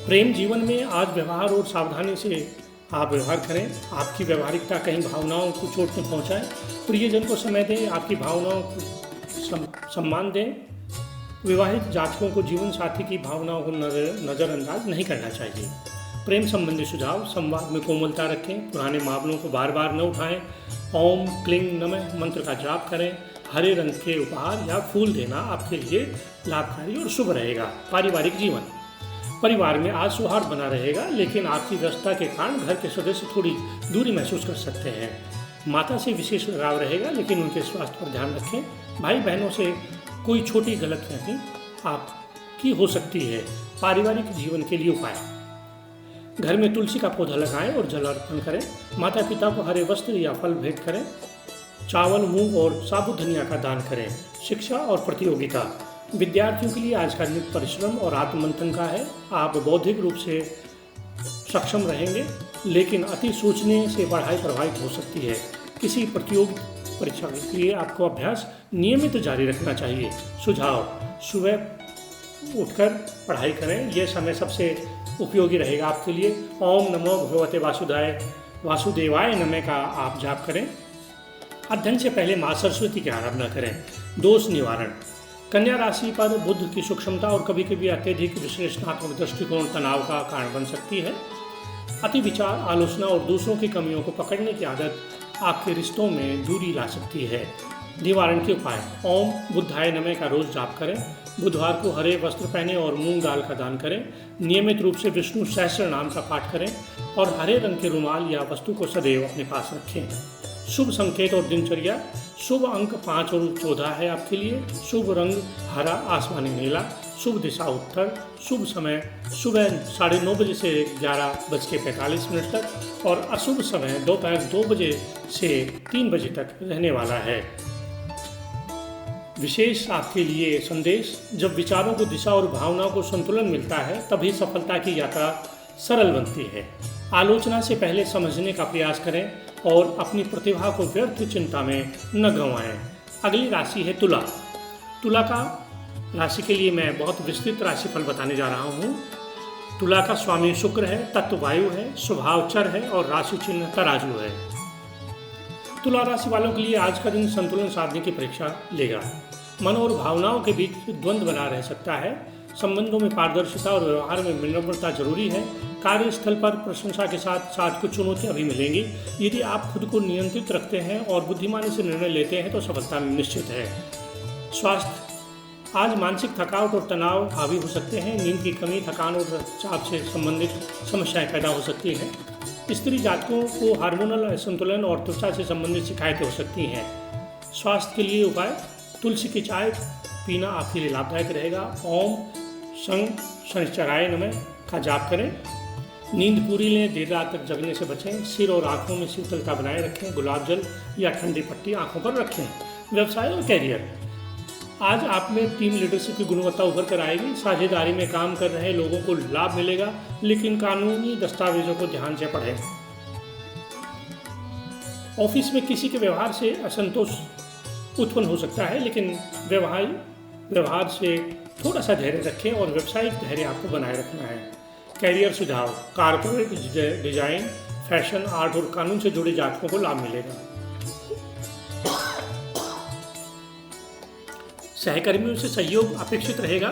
प्रेम जीवन में आज व्यवहार और सावधानी से आप व्यवहार करें। आपकी व्यवहारिकता कहीं भावनाओं को चोट न पहुंचाए। प्रियजन को समय दें, आपकी भावनाओं को सम्मान दें। विवाहित जातकों को जीवन साथी की भावनाओं को नज़रअंदाज नहीं करना चाहिए। प्रेम संबंधी सुझाव: संवाद में कोमलता रखें। पुराने मामलों को बार बार न उठाएं। ओम क्लीं नमः मंत्र का जाप करें। हरे रंग के उपहार या फूल देना आपके लिए लाभकारी और शुभ रहेगा। पारिवारिक जीवन, परिवार में आज सौहार्द बना रहेगा, लेकिन आपकी व्यस्तता के कारण घर के सदस्य थोड़ी दूरी महसूस कर सकते हैं। माता से विशेष लगाव रहेगा, लेकिन उनके स्वास्थ्य पर ध्यान रखें। भाई बहनों से कोई छोटी गलतफहमी आपकी हो सकती है। पारिवारिक जीवन के लिए उपाय, घर में तुलसी का पौधा लगाएं और जल अर्पण करें। माता पिता को हरे वस्त्र या फल भेंट करें। चावल, मूंग और साबुत धनिया का दान करें। शिक्षा और प्रतियोगिता, विद्यार्थियों के लिए आज का दिन परिश्रम और आत्ममंथन का है। आप बौद्धिक रूप से सक्षम रहेंगे, लेकिन अति सोचने से पढ़ाई प्रभावित हो सकती है। किसी प्रतियोगिता परीक्षा के लिए आपको अभ्यास नियमित जारी रखना चाहिए। सुझाव, सुबह उठकर पढ़ाई करें, यह समय सबसे उपयोगी रहेगा आपके लिए। ओम नमो भगवते वासुदेवाय नमः का आप जाप करें। अध्ययन से पहले माँ सरस्वती की आराधना करें। दोष निवारण, कन्या राशि पर बुध की सूक्ष्मता और कभी कभी अत्यधिक विश्लेषणात्मक दृष्टिकोण तनाव का कारण बन सकती है। अति विचार, आलोचना और दूसरों की कमियों को पकड़ने की आदत आपके रिश्तों में दूरी ला सकती है। निवारण के उपाय, ओम बुद्धाय नमः का रोज जाप करें। बुधवार को हरे वस्त्र पहने और मूंग दाल का दान करें। नियमित रूप से विष्णु सहस्त्र नाम का पाठ करें और हरे रंग के रुमाल या वस्तु को सदैव अपने पास रखें। शुभ संकेत और दिनचर्या, शुभ अंक 5 और 14 है आपके लिए। शुभ रंग हरा आसमानी नीला। शुभ दिशा उत्तर। शुभ समय सुबह 9:30 बजे से 11:45 तक और अशुभ समय दोपहर 2 बजे से 3 बजे तक रहने वाला है। विशेष आपके लिए संदेश, जब विचारों को दिशा और भावनाओं को संतुलन मिलता है तभी सफलता की यात्रा सरल बनती है। आलोचना से पहले समझने का प्रयास करें और अपनी प्रतिभा को व्यर्थ चिंता में न गंवाएं। अगली राशि है तुला। तुला का राशि के लिए मैं बहुत विस्तृत राशिफल बताने जा रहा हूँ। तुला का स्वामी शुक्र है, तत्व वायु है, स्वभाव चर है और राशि चिन्ह तराजू है। तुला राशि वालों के लिए आज का दिन संतुलन साधने की परीक्षा लेगा। मन और भावनाओं के बीच द्वंद्व बना रह सकता है। संबंधों में पारदर्शिता और व्यवहार में विनम्रता जरूरी है। कार्यस्थल पर प्रशंसा के साथ साथ कुछ चुनौतियां भी मिलेंगी। यदि आप खुद को नियंत्रित रखते हैं और बुद्धिमानी से निर्णय लेते हैं तो सफलता निश्चित है। स्वास्थ्य, आज मानसिक थकावट और तनाव हावी हो सकते हैं। नींद की कमी, थकान और रक्तचाप से संबंधित समस्याएं पैदा हो सकती हैं। स्त्री जातकों को हार्मोनल असंतुलन और त्वचा से संबंधित शिकायतें हो सकती हैं। स्वास्थ्य के लिए उपाय, तुलसी की चाय पीना आपके लिए लाभदायक रहेगा। ओम शनिश्चराय नमः का जाप करें। नींद पूरी लें, देर रात तक जगने से बचें। सिर और आंखों में शीतलता बनाए रखें। गुलाब जल या ठंडी पट्टी आंखों पर रखें। व्यवसाय और कैरियर, आज आप में टीम लीडरशिप की गुणवत्ता उभर कर आएगी। साझेदारी में काम कर रहे लोगों को लाभ मिलेगा, लेकिन कानूनी दस्तावेजों को ध्यान से पढ़ें। ऑफिस में किसी के व्यवहार से असंतोष उत्पन्न हो सकता है, लेकिन व्यवहार से थोड़ा सा धैर्य रखें और व्यावसायिक धैर्य आपको बनाए रखना है। कैरियर सुझाव, कारपोरेट डिजाइन, फैशन, आर्ट और कानून से जुड़े जातकों को लाभ मिलेगा। सहकर्मियों से सहयोग अपेक्षित रहेगा।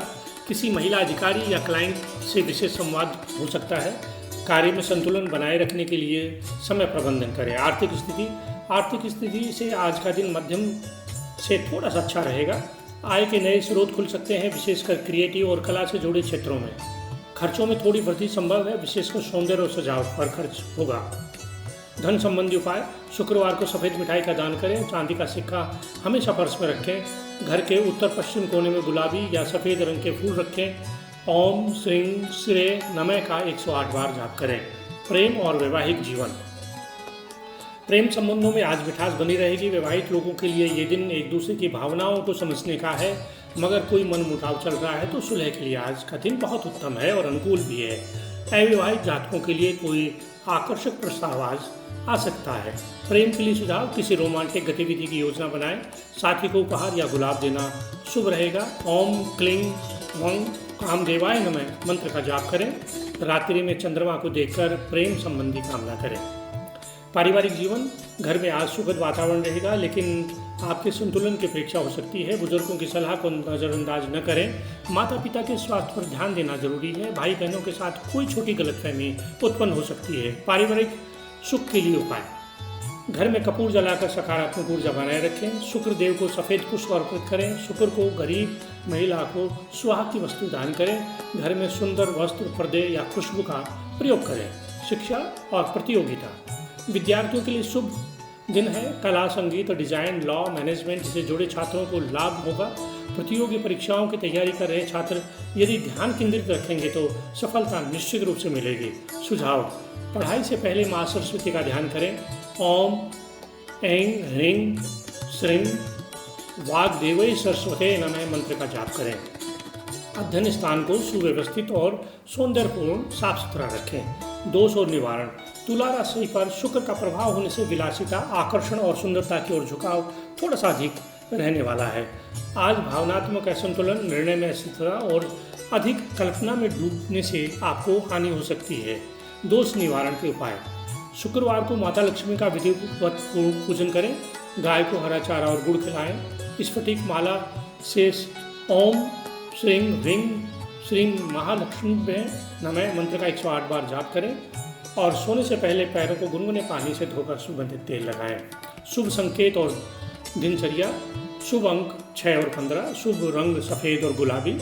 किसी महिला अधिकारी या क्लाइंट से विशेष संवाद हो सकता है। कार्य में संतुलन बनाए रखने के लिए समय प्रबंधन करें। आर्थिक स्थिति से आज का दिन मध्यम से थोड़ा सा अच्छा रहेगा। आय के नए स्रोत खुल सकते हैं, विशेषकर क्रिएटिव और कला से जुड़े क्षेत्रों में। खर्चों में थोड़ी वृद्धि संभव है, विशेषकर सौंदर्य और सजावट पर खर्च होगा। धन संबंधी उपाय, शुक्रवार को सफ़ेद मिठाई का दान करें। चांदी का सिक्का हमेशा पर्स में रखें। घर के उत्तर पश्चिम कोने में गुलाबी या सफ़ेद रंग के फूल रखें। ओम श्रीं श्रे नमः का 108 बार जाप करें। प्रेम और वैवाहिक जीवन, प्रेम संबंधों में आज मिठास बनी रहेगी। वैवाहिक लोगों के लिए ये दिन एक दूसरे की भावनाओं को समझने का है। मगर कोई मनमुटाव चल रहा है तो सुलह के लिए आज का दिन बहुत उत्तम है और अनुकूल भी है। अविवाहित जातकों के लिए कोई आकर्षक प्रस्ताव आज आ सकता है। प्रेम के लिए सुझाव, किसी रोमांटिक गतिविधि की योजना बनाएं। साथी को उपहार या गुलाब देना शुभ रहेगा। ओम क्लीं वं कामदेवाय नमः मंत्र का जाप करें। रात्रि में चंद्रमा को देखकर प्रेम संबंधी कामना करें। पारिवारिक जीवन, घर में आज सुखद वातावरण रहेगा, लेकिन आपके संतुलन की अपेक्षा हो सकती है। बुजुर्गों की सलाह को नज़रअंदाज न करें। माता पिता के स्वास्थ्य पर ध्यान देना जरूरी है। भाई बहनों के साथ कोई छोटी गलतफहमी उत्पन्न हो सकती है। पारिवारिक सुख के लिए उपाय, घर में कपूर जलाकर सकारात्मक ऊर्जा बनाए रखें। शुक्र देव को सफ़ेद पुष्प अर्पित करें। शुक्र को गरीब महिला को सुहाग की वस्तु दान करें। घर में सुंदर वस्त्र, पर्दे या खुशबू का प्रयोग करें। शिक्षा और प्रतियोगिता, विद्यार्थियों के लिए शुभ दिन है। कला, संगीत, डिजाइन, लॉ, मैनेजमेंट से जुड़े छात्रों को लाभ होगा। प्रतियोगी परीक्षाओं की तैयारी कर रहे छात्र यदि ध्यान केंद्रित रखेंगे तो सफलता निश्चित रूप से मिलेगी। सुझाव, पढ़ाई से पहले माँ सरस्वती का ध्यान करें। ओम ऐं ह्रीं श्रीं वाग्देवै सरस्वते नमः मंत्र का जाप करें। अध्ययन स्थान को सुव्यवस्थित और सौंदर्यपूर्ण साफ सुथरा रखें। दोष और निवारण, तुला राशि पर शुक्र का प्रभाव होने से विलासिता, आकर्षण और सुंदरता की ओर झुकाव थोड़ा सा अधिक रहने वाला है। आज भावनात्मक असंतुलन, निर्णय में अस्थिरता और अधिक कल्पना में डूबने से आपको हानि हो सकती है। दोष निवारण के उपाय, शुक्रवार को माता लक्ष्मी का विधिवत पूजन करें। गाय को हरा चारा और गुड़ खिलाएं। स्फटिक माला से ओम श्रीं ह्रीं श्रीं महालक्ष्मी नमः मंत्र का 108 बार जाप करें और सोने से पहले पैरों को गुनगुने पानी से धोकर सुगंधित तेल लगाएं। शुभ संकेत और दिनचर्या, शुभ अंक 6 और 15, शुभ रंग सफ़ेद और गुलाबी,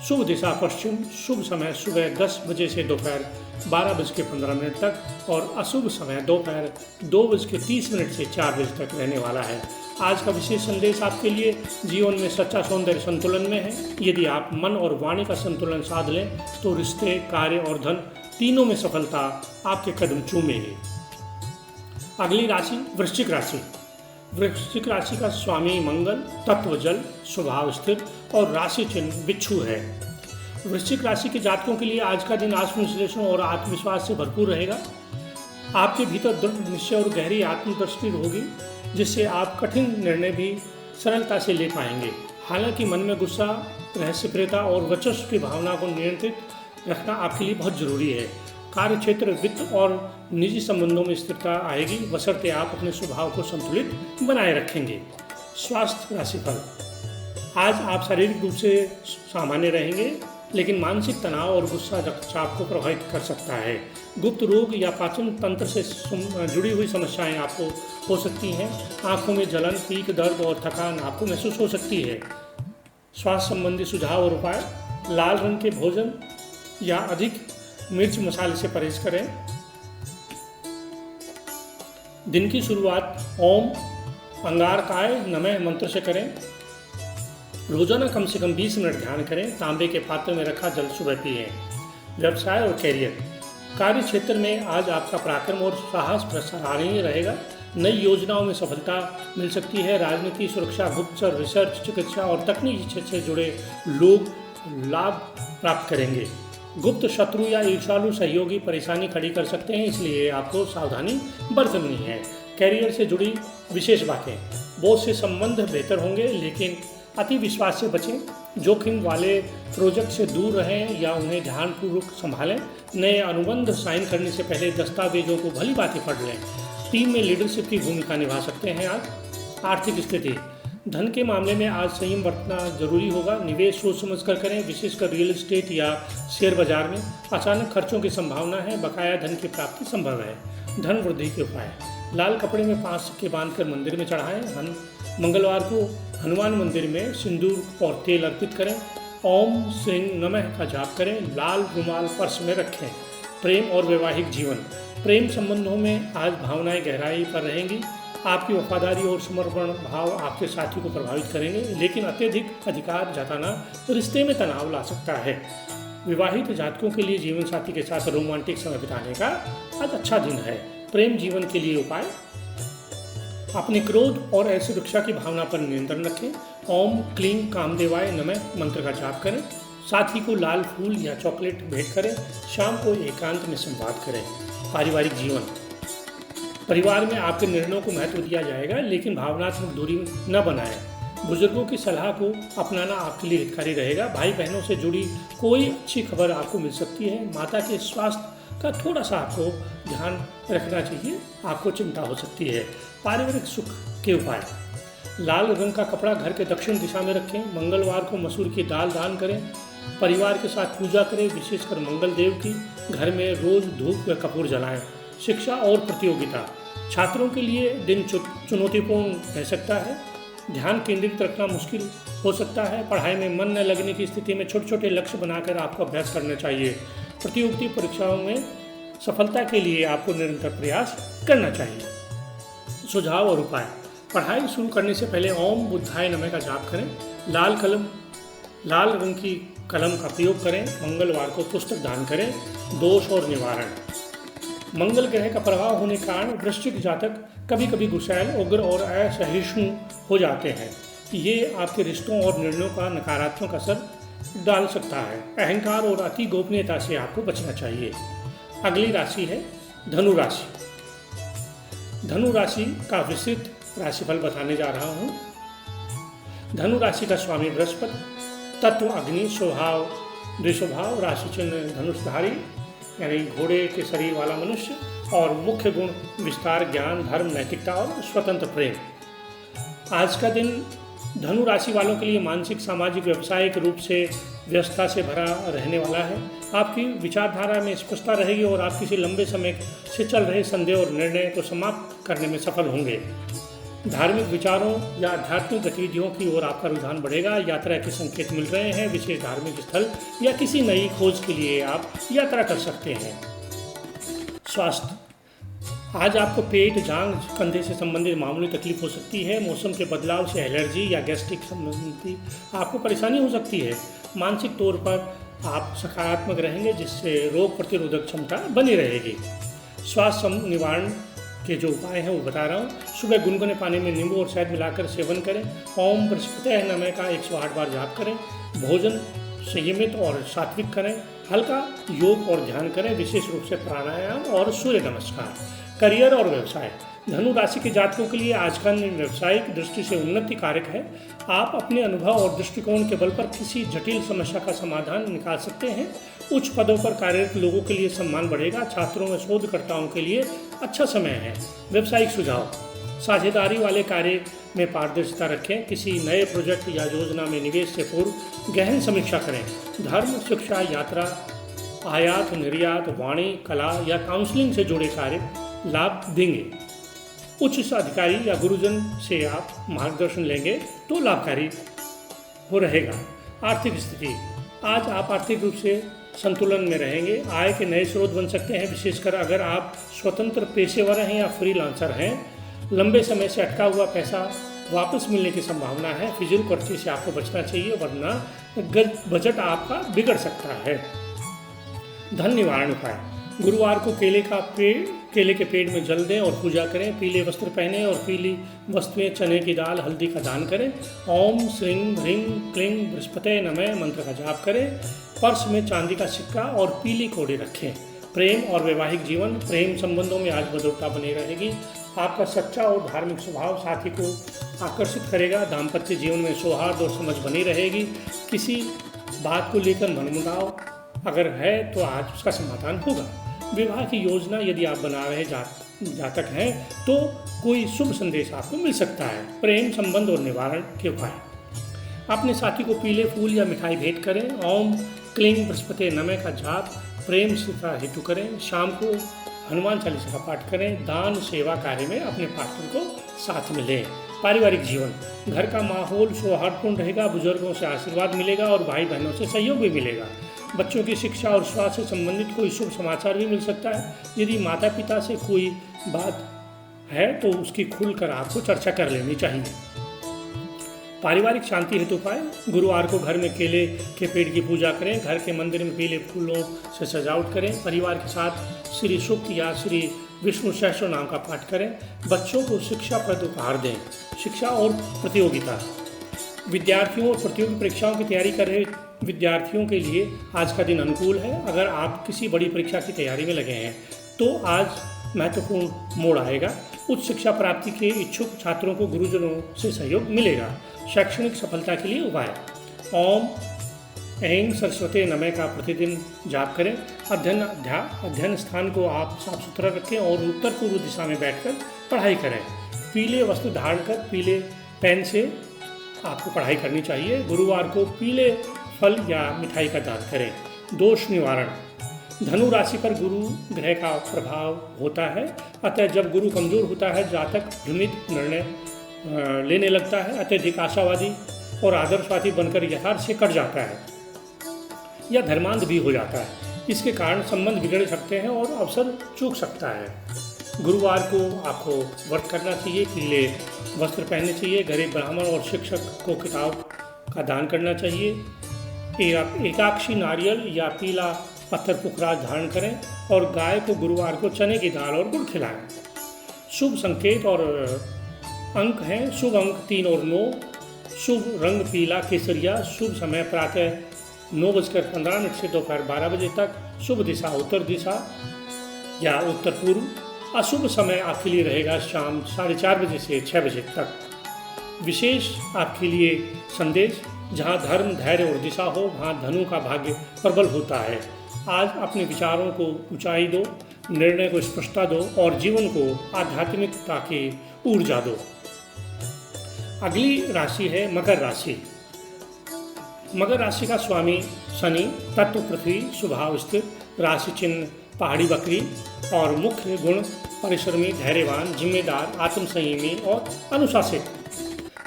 शुभ दिशा पश्चिम, शुभ समय सुबह 10 बजे से दोपहर 12:15 तक और अशुभ समय दोपहर 2:30 से 4 बजे तक रहने वाला है। आज का विशेष संदेश आपके लिए, जीवन में सच्चा सौंदर्य संतुलन में है। यदि आप मन और वाणी का संतुलन साध लें तो रिश्ते, कार्य और धन तीनों में सफलता आपके कदम चूमेगी। अगली राशि वृश्चिक राशि। वृश्चिक राशि का स्वामी मंगल, तत्व जल, स्वभाव स्थिर और राशि चिन्ह बिच्छू है। वृश्चिक राशि के जातकों के लिए आज का दिन आत्मविश्लेषण और आत्मविश्वास से भरपूर रहेगा। आपके भीतर दृढ़ निश्चय और गहरी आत्मदृष्टि होगी जिससे आप कठिन निर्णय भी सरलता से ले पाएंगे। हालांकि मन में गुस्सा, रहस्यप्रियता और वर्चस्व की भावना को नियंत्रित रखना आपके लिए बहुत जरूरी है। कार्य क्षेत्र, वित्त और निजी संबंधों में स्थिरता आएगी, बशर्ते आप अपने स्वभाव को संतुलित बनाए रखेंगे। स्वास्थ्य राशिफल, आज आप शारीरिक रूप से सामान्य रहेंगे लेकिन मानसिक तनाव और गुस्सा रक्तचाप को प्रभावित कर सकता है। गुप्त रोग या पाचन तंत्र से जुड़ी हुई समस्याएं आपको हो सकती हैं। आंखों में जलन, पीठ दर्द और थकान आपको महसूस हो सकती है। स्वास्थ्य संबंधी सुझाव और उपाय, लाल रंग के भोजन या अधिक मिर्च मसाले से परहेज करें। दिन की शुरुआत ओम अंगारकाय नमः मंत्र से करें। रोजाना कम से कम 20 मिनट ध्यान करें। तांबे के पात्र में रखा जल सुबह पिएं। व्यवसाय और कैरियर, कार्य क्षेत्र में आज आपका पराक्रम और साहस सराहनीय रहेगा। नई योजनाओं में सफलता मिल सकती है। राजनीति, सुरक्षा, गुप्तचर, रिसर्च, चिकित्सा और तकनीकी क्षेत्र से जुड़े लोग लाभ प्राप्त करेंगे। गुप्त शत्रु या ईर्ष्यालु सहयोगी परेशानी खड़ी कर सकते हैं, इसलिए आपको सावधानी बरतनी है। कैरियर से जुड़ी विशेष बातें, बहुत से संबंध बेहतर होंगे लेकिन अति विश्वास से बचें। जोखिम वाले प्रोजेक्ट से दूर रहें या उन्हें ध्यानपूर्वक संभालें। नए अनुबंध साइन करने से पहले दस्तावेजों को भली भांति पढ़ लें। टीम में लीडरशिप की भूमिका निभा सकते हैं आज। आर्थिक स्थिति, धन के मामले में आज संयम बरतना जरूरी होगा। निवेश सोच समझ कर करें, विशेषकर रियल एस्टेट या शेयर बाजार में। अचानक खर्चों की संभावना है, बकाया धन की प्राप्ति संभव है। धन वृद्धि के उपाय, लाल कपड़े में 5 सिक्के बांधकर मंदिर में चढ़ाएं। मंगलवार को हनुमान मंदिर में सिंदूर और तेल अर्पित करें। ओम श्रीं नमः का जाप करें। लाल रुमाल पर्स में रखें। प्रेम और वैवाहिक जीवन, प्रेम संबंधों में आज भावनाएं गहराई पर रहेंगी। आपकी वफादारी और समर्पण भाव आपके साथी को प्रभावित करेंगे, लेकिन अत्यधिक अधिकार जताना रिश्ते में तनाव ला सकता है। विवाहित जातकों के लिए जीवन साथी के साथ रोमांटिक समय बिताने का आज अच्छा दिन है। प्रेम जीवन के लिए उपाय, अपने क्रोध और असुरक्षा की भावना पर नियंत्रण रखें। ओम क्लीं कामदेवाय नमः मंत्र का जाप करें। साथी को लाल फूल या चॉकलेट भेंट करें। शाम को एकांत में संवाद करें। पारिवारिक जीवन, परिवार में आपके निर्णयों को महत्व दिया जाएगा लेकिन भावनात्मक दूरी न बनाएं। बुजुर्गों की सलाह को अपनाना आपके लिए हितकारी रहेगा। भाई बहनों से जुड़ी कोई अच्छी खबर आपको मिल सकती है। माता के स्वास्थ्य का थोड़ा सा आपको ध्यान रखना चाहिए, आपको चिंता हो सकती है। पारिवारिक सुख के उपाय, लाल रंग का कपड़ा घर के दक्षिण दिशा में रखें। मंगलवार को मसूर की दाल दान करें। परिवार के साथ पूजा करें, विशेषकर मंगल देव की। घर में रोज धूप व कपूर जलाएं। शिक्षा और प्रतियोगिता, छात्रों के लिए दिन चुनौतीपूर्ण रह सकता है। ध्यान केंद्रित रखना मुश्किल हो सकता है। पढ़ाई में मन न लगने की स्थिति में छोटे छोटे लक्ष्य बनाकर आपको अभ्यास करना चाहिए। प्रतियोगिता परीक्षाओं में सफलता के लिए आपको निरंतर प्रयास करना चाहिए। सुझाव और उपाय। पढ़ाई शुरू करने से पहले ओम बुद्धाय नमः का जाप करें। लाल रंग की कलम का प्रयोग करें। मंगलवार को पुस्तक दान करें। दोष और निवारण। मंगल ग्रह का प्रभाव होने के कारण वृश्चिक जातक कभी कभी गुस्सैल, उग्र और असहिष्णु हो जाते हैं। ये आपके रिश्तों और निर्णयों का नकारात्मक असर डाल सकता है। अहंकार और अति गोपनीयता से आपको बचना चाहिए। अगली राशि है धनु राशि। धनु राशि का विस्तृत राशिफल बताने जा रहा हूँ। धनु राशि का स्वामी बृहस्पति, तत्व अग्नि, स्वभाव द्विस्वभाव, राशि चिन्ह धनुषधारी यानी घोड़े के शरीर वाला मनुष्य, और मुख्य गुण विस्तार, ज्ञान, धर्म, नैतिकता और स्वतंत्र प्रेम। आज का दिन धनु राशि वालों के लिए मानसिक, सामाजिक, व्यावसायिक रूप से व्यस्तता से भरा रहने वाला है। आपकी विचारधारा में स्पष्टता रहेगी और आप किसी लंबे समय से चल रहे संदेह और निर्णय को समाप्त करने में सफल होंगे। धार्मिक विचारों या आध्यात्मिक गतिविधियों की ओर आपका रुझान बढ़ेगा। यात्रा के संकेत मिल रहे हैं। विशेष धार्मिक स्थल या किसी नई खोज के लिए आप यात्रा कर सकते हैं। स्वास्थ्य। आज आपको पेट, जांघ, कंधे से संबंधित मामूली तकलीफ हो सकती है। मौसम के बदलाव से एलर्जी या गैस्ट्रिक संबंधी आपको परेशानी हो सकती है। मानसिक तौर पर आप सकारात्मक रहेंगे, जिससे रोग प्रतिरोधक क्षमता बनी रहेगी। स्वास्थ्य निवारण के जो उपाय हैं वो बता रहा हूँ। सुबह गुनगुने पानी में नींबू और शहद मिलाकर सेवन करें। ओम बृहस्पतये नमः का 108 बार जाप करें। भोजन संयमित और सात्विक करें। हल्का योग और ध्यान करें, विशेष रूप से प्राणायाम और सूर्य नमस्कार। करियर और व्यवसाय। धनु राशि के जातकों के लिए आज का दिन व्यवसायिक दृष्टि से उन्नति कारक है। आप अपने अनुभव और दृष्टिकोण के बल पर किसी जटिल समस्या का समाधान निकाल सकते हैं। उच्च पदों पर कार्यरत लोगों के लिए सम्मान बढ़ेगा। छात्रों व शोधकर्ताओं के लिए अच्छा समय है। व्यवसायिक सुझाव। साझेदारी वाले कार्य में पारदर्शिता रखें। किसी नए प्रोजेक्ट या योजना में निवेश से पूर्व गहन समीक्षा करें। धर्म, शिक्षा, यात्रा, आयात निर्यात, वाणी, कला या काउंसलिंग से जुड़े कार्य लाभ देंगे। उच्च अधिकारी या गुरुजन से आप मार्गदर्शन लेंगे तो लाभकारी हो रहेगा। आर्थिक स्थिति। आज आप आर्थिक रूप से संतुलन में रहेंगे। आय के नए स्रोत बन सकते हैं, विशेषकर अगर आप स्वतंत्र पेशेवर हैं या फ्रीलांसर हैं। लंबे समय से अटका हुआ पैसा वापस मिलने की संभावना है। फिजूल खर्ची से आपको बचना चाहिए, वरना बजट आपका बिगड़ सकता है। धन निवारण उपाय। गुरुवार को केले के पेड़ में जल दें और पूजा करें। पीले वस्त्र पहने और पीली वस्तुएं, चने की दाल, हल्दी का दान करें। ओम श्रीं ह्रीं क्लीं बृहस्पतये नमः मंत्र का जाप करें। पर्स में चांदी का सिक्का और पीली कौड़ी रखें। प्रेम और वैवाहिक जीवन। प्रेम संबंधों में आज मधुरता बनी रहेगी। आपका सच्चा और धार्मिक स्वभाव साथी को आकर्षित करेगा। दाम्पत्य जीवन में सौहार्द और समझ बनी रहेगी। किसी बात को लेकर मनमुटाव अगर है तो आज उसका समाधान होगा। विवाह की योजना यदि आप बना रहे जातक हैं तो कोई शुभ संदेश आपको मिल सकता है। प्रेम संबंध और निवारण के उपाय। अपने साथी को पीले फूल या मिठाई भेंट करें। ओम क्लीं बृहस्पतये नमः का जाप प्रेम का हेतु करें। शाम को हनुमान चालीसा का पाठ करें। दान सेवा कार्य में अपने पार्टनर को साथ में लें। पारिवारिक जीवन। घर का माहौल सौहार्दपूर्ण रहेगा। बुजुर्गों से आशीर्वाद मिलेगा और भाई बहनों से सहयोग भी मिलेगा। बच्चों की शिक्षा और स्वास्थ्य से संबंधित कोई शुभ समाचार भी मिल सकता है। यदि माता पिता से कोई बात है तो उसकी खुलकर आपको चर्चा कर लेनी चाहिए। पारिवारिक शांति हेतु उपाय। गुरुवार को घर में केले के पेड़ की पूजा करें। घर के मंदिर में पीले फूलों से सजावट करें। परिवार के साथ श्री सूक्त या श्री विष्णु सहस्त्र नाम का पाठ करें। बच्चों को शिक्षाप्रद उपहार दें। शिक्षा और प्रतियोगिता। विद्यार्थियों और प्रतियोगी परीक्षाओं की तैयारी कर रहे विद्यार्थियों के लिए आज का दिन अनुकूल है। अगर आप किसी बड़ी परीक्षा की तैयारी में लगे हैं तो आज महत्वपूर्ण मोड़ आएगा। उच्च शिक्षा प्राप्ति के इच्छुक छात्रों को गुरुजनों से सहयोग मिलेगा। शैक्षणिक सफलता के लिए उपाय। ओम ऐं सरस्वती नमः का प्रतिदिन जाप करें। अध्ययन स्थान को आप साफ सुथरा रखें और उत्तर पूर्व दिशा में बैठकर पढ़ाई करें। पीले वस्त्र धारण कर पीले पेन से आपको पढ़ाई करनी चाहिए। गुरुवार को पीले फल या मिठाई का दान करें। दोष निवारण। धनु राशि पर गुरु ग्रह का प्रभाव होता है, अतः जब गुरु कमजोर होता है जातक भ्रमित निर्णय लेने लगता है, अत्यधिक आशावादी और आदर्शवादी बनकर यथार्थ से कट जाता है या धर्मांध भी हो जाता है। इसके कारण संबंध बिगड़ सकते हैं और अवसर चूक सकता है। गुरुवार को आपको व्रत करना चाहिए, पीले वस्त्र पहनने चाहिए, गरीब ब्राह्मण और शिक्षक को किताब का दान करना चाहिए। एकाक्षी नारियल या पीला पत्थर पुखराज धारण करें और गाय को गुरुवार को चने की दाल और गुड़ खिलाएं। शुभ संकेत और अंक हैं शुभ अंक 3 और 9, शुभ रंग पीला केसरिया, शुभ समय प्रातः 9:15 से दोपहर 12 बजे तक, शुभ दिशा उत्तर दिशा या उत्तर पूर्व, अशुभ समय आपके लिए रहेगा शाम 4:30 बजे से 6 बजे तक। विशेष आपके लिए संदेश, जहाँ धर्म धैर्य और दिशा हो वहाँ धनु का भाग्य प्रबल होता है। आज अपने विचारों को ऊंचाई दो, निर्णय को स्पष्टता दो और जीवन को आध्यात्मिकता की ऊर्जा दो। अगली राशि है मकर राशि। मकर राशि का स्वामी शनि, तत्व पृथ्वी, स्वभाव स्थिर, राशि चिन्ह पहाड़ी बकरी और मुख्य गुण परिश्रमी, धैर्यवान, जिम्मेदार, आत्मसंयमी और अनुशासित।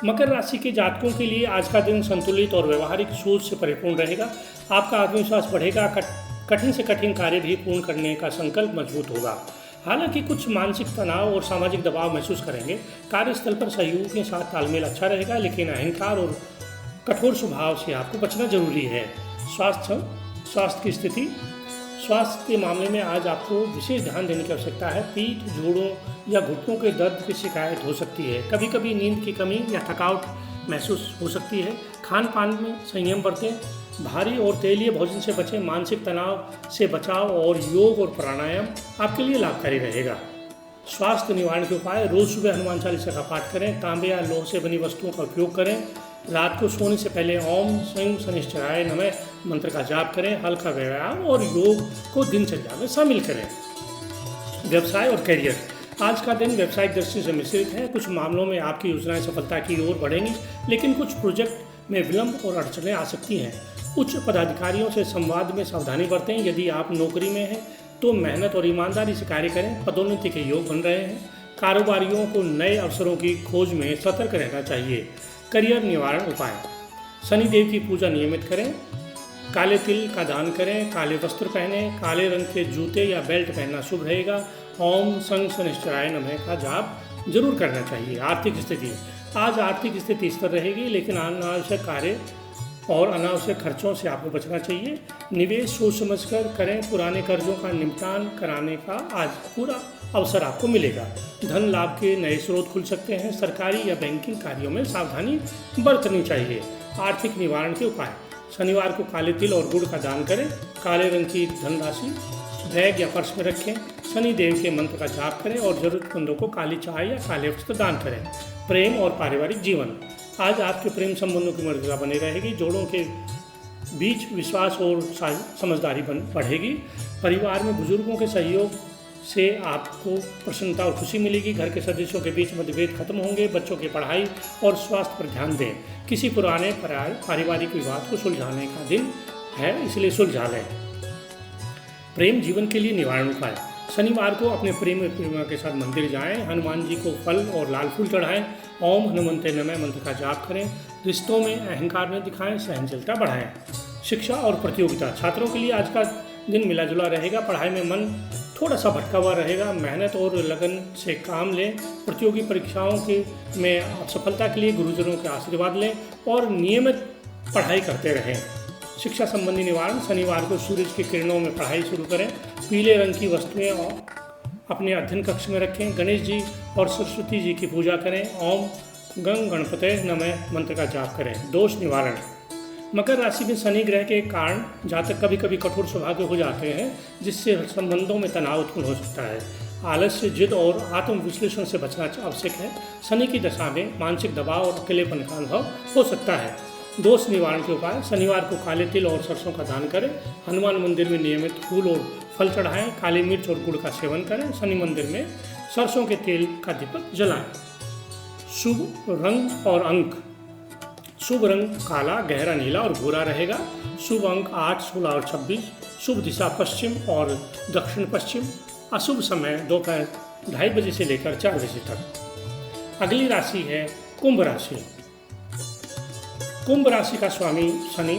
मकर राशि के जातकों के लिए आज का दिन संतुलित और व्यवहारिक सोच से परिपूर्ण रहेगा। आपका आत्मविश्वास बढ़ेगा, कठिन से कठिन कार्य भी पूर्ण करने का संकल्प मजबूत होगा। हालांकि कुछ मानसिक तनाव और सामाजिक दबाव महसूस करेंगे। कार्यस्थल पर सहयोग के साथ तालमेल अच्छा रहेगा, लेकिन अहंकार और कठोर स्वभाव से आपको बचना जरूरी है। स्वास्थ्य की स्थिति, स्वास्थ्य के मामले में आज आपको विशेष ध्यान देने की आवश्यकता है। पीठ, जोड़ों या घुटनों के दर्द की शिकायत हो सकती है। कभी कभी नींद की कमी या थकावट महसूस हो सकती है। खान पान में संयम बरतें, भारी और तेलीय भोजन से बचें। मानसिक तनाव से बचाव और योग और प्राणायाम आपके लिए लाभकारी रहेगा। स्वास्थ्य निवारण के उपाय, रोज सुबह हनुमान चालीसा का पाठ करें, तांबे या लोह से बनी वस्तुओं का उपयोग करें, रात को सोने से पहले ओम स्वयं शनिश्चराय नमः मंत्र का जाप करें, हल्का व्यायाम और योग को दिनचर्या में शामिल करें। व्यवसाय और करियर, आज का दिन व्यावसायिक दृष्टि से मिश्रित है। कुछ मामलों में आपकी योजनाएं सफलता की ओर बढ़ेंगी, लेकिन कुछ प्रोजेक्ट में विलंब और अड़चनें आ सकती हैं। उच्च पदाधिकारियों से संवाद में सावधानी बरतें। यदि आप नौकरी में हैं तो मेहनत और ईमानदारी से कार्य करें। पदोन्नति के योग बन रहे हैं। कारोबारियों को नए अवसरों की खोज में सतर्क रहना चाहिए। करियर निवारण उपाय, शनिदेव की पूजा नियमित करें, काले तिल का दान करें, काले वस्त्र पहनें, काले रंग के जूते या बेल्ट पहनना शुभ रहेगा। ओम संग शनिश्चराय नमः का जाप जरूर करना चाहिए। आर्थिक स्थिति, आज आर्थिक स्थिति स्थिर रहेगी, लेकिन अनावश्यक कार्य और अनावश्यक खर्चों से आपको बचना चाहिए। निवेश सोच समझकर करें। पुराने कर्जों का निपटान कराने का आज पूरा अवसर आपको मिलेगा। धन लाभ के नए स्रोत खुल सकते हैं। सरकारी या बैंकिंग कार्यों में सावधानी बरतनी चाहिए। आर्थिक निवारण के उपाय, शनिवार को काले तिल और गुड़ का दान करें। काले रंग की धनराशि बैग या पर्स में रखें। शनि देव के मंत्र का जाप करें और जरूरतमंदों को काली चाय या काले वस्त्र दान करें। प्रेम और पारिवारिक जीवन, आज आपके प्रेम संबंधों की मर्यादा बनी रहेगी। जोड़ों के बीच विश्वास और समझदारी बढ़ेगी। परिवार में बुजुर्गों के सहयोग से आपको प्रसन्नता और खुशी मिलेगी। घर के सदस्यों के बीच मतभेद खत्म होंगे। बच्चों की पढ़ाई और स्वास्थ्य पर ध्यान दें। किसी पुराने पारिवारिक विवाद को सुलझाने का दिन है, इसलिए सुलझा लें। प्रेम जीवन के लिए निवारण उपाय, शनिवार को अपने प्रेमिका के साथ मंदिर जाएं। हनुमान जी को फल और लाल फूल चढ़ाएं। ओम हनुमंते नमः मंत्र का जाप करें। रिश्तों में अहंकार न दिखाएं, सहनशीलता बढ़ाएं। शिक्षा और प्रतियोगिता, छात्रों के लिए आज का दिन मिला जुला रहेगा। पढ़ाई में मन थोड़ा सा भटका हुआ रहेगा। मेहनत और लगन से काम लें। प्रतियोगी परीक्षाओं के में आप सफलता के लिए गुरुजनों के आशीर्वाद लें और नियमित पढ़ाई करते रहें। शिक्षा संबंधी निवारण, शनिवार को सूरज की किरणों में पढ़ाई शुरू करें। पीले रंग की वस्तुएं अपने अध्ययन कक्ष में रखें। गणेश जी और सरस्वती जी की पूजा करें। ओम गंग गणपते नमः मंत्र का जाप करें। दोष निवारण, मकर राशि में शनि ग्रह के कारण जातक कभी कभी कठोर स्वभाव के हो जाते हैं, जिससे संबंधों में तनाव उत्पन्न हो सकता है। आलस्य, जिद और आत्मविश्लेषण से बचना आवश्यक है। शनि की दशा में मानसिक दबाव और अकेलेपन का अनुभव हो सकता है। दोष निवारण के उपाय, शनिवार को काले तिल और सरसों का दान करें। हनुमान मंदिर में नियमित फूल और फल चढ़ाएं। काली मिर्च और गुड़ का सेवन करें। शनि मंदिर में सरसों के तेल का दीपक जलाएं। शुभ रंग और अंक, शुभ रंग काला, गहरा नीला और भूरा रहेगा। शुभ अंक 8, 16 और 26। शुभ दिशा पश्चिम और दक्षिण पश्चिम। अशुभ समय दोपहर 2:30 बजे से लेकर 4 बजे तक। अगली राशि है कुंभ राशि। कुंभ राशि का स्वामी शनि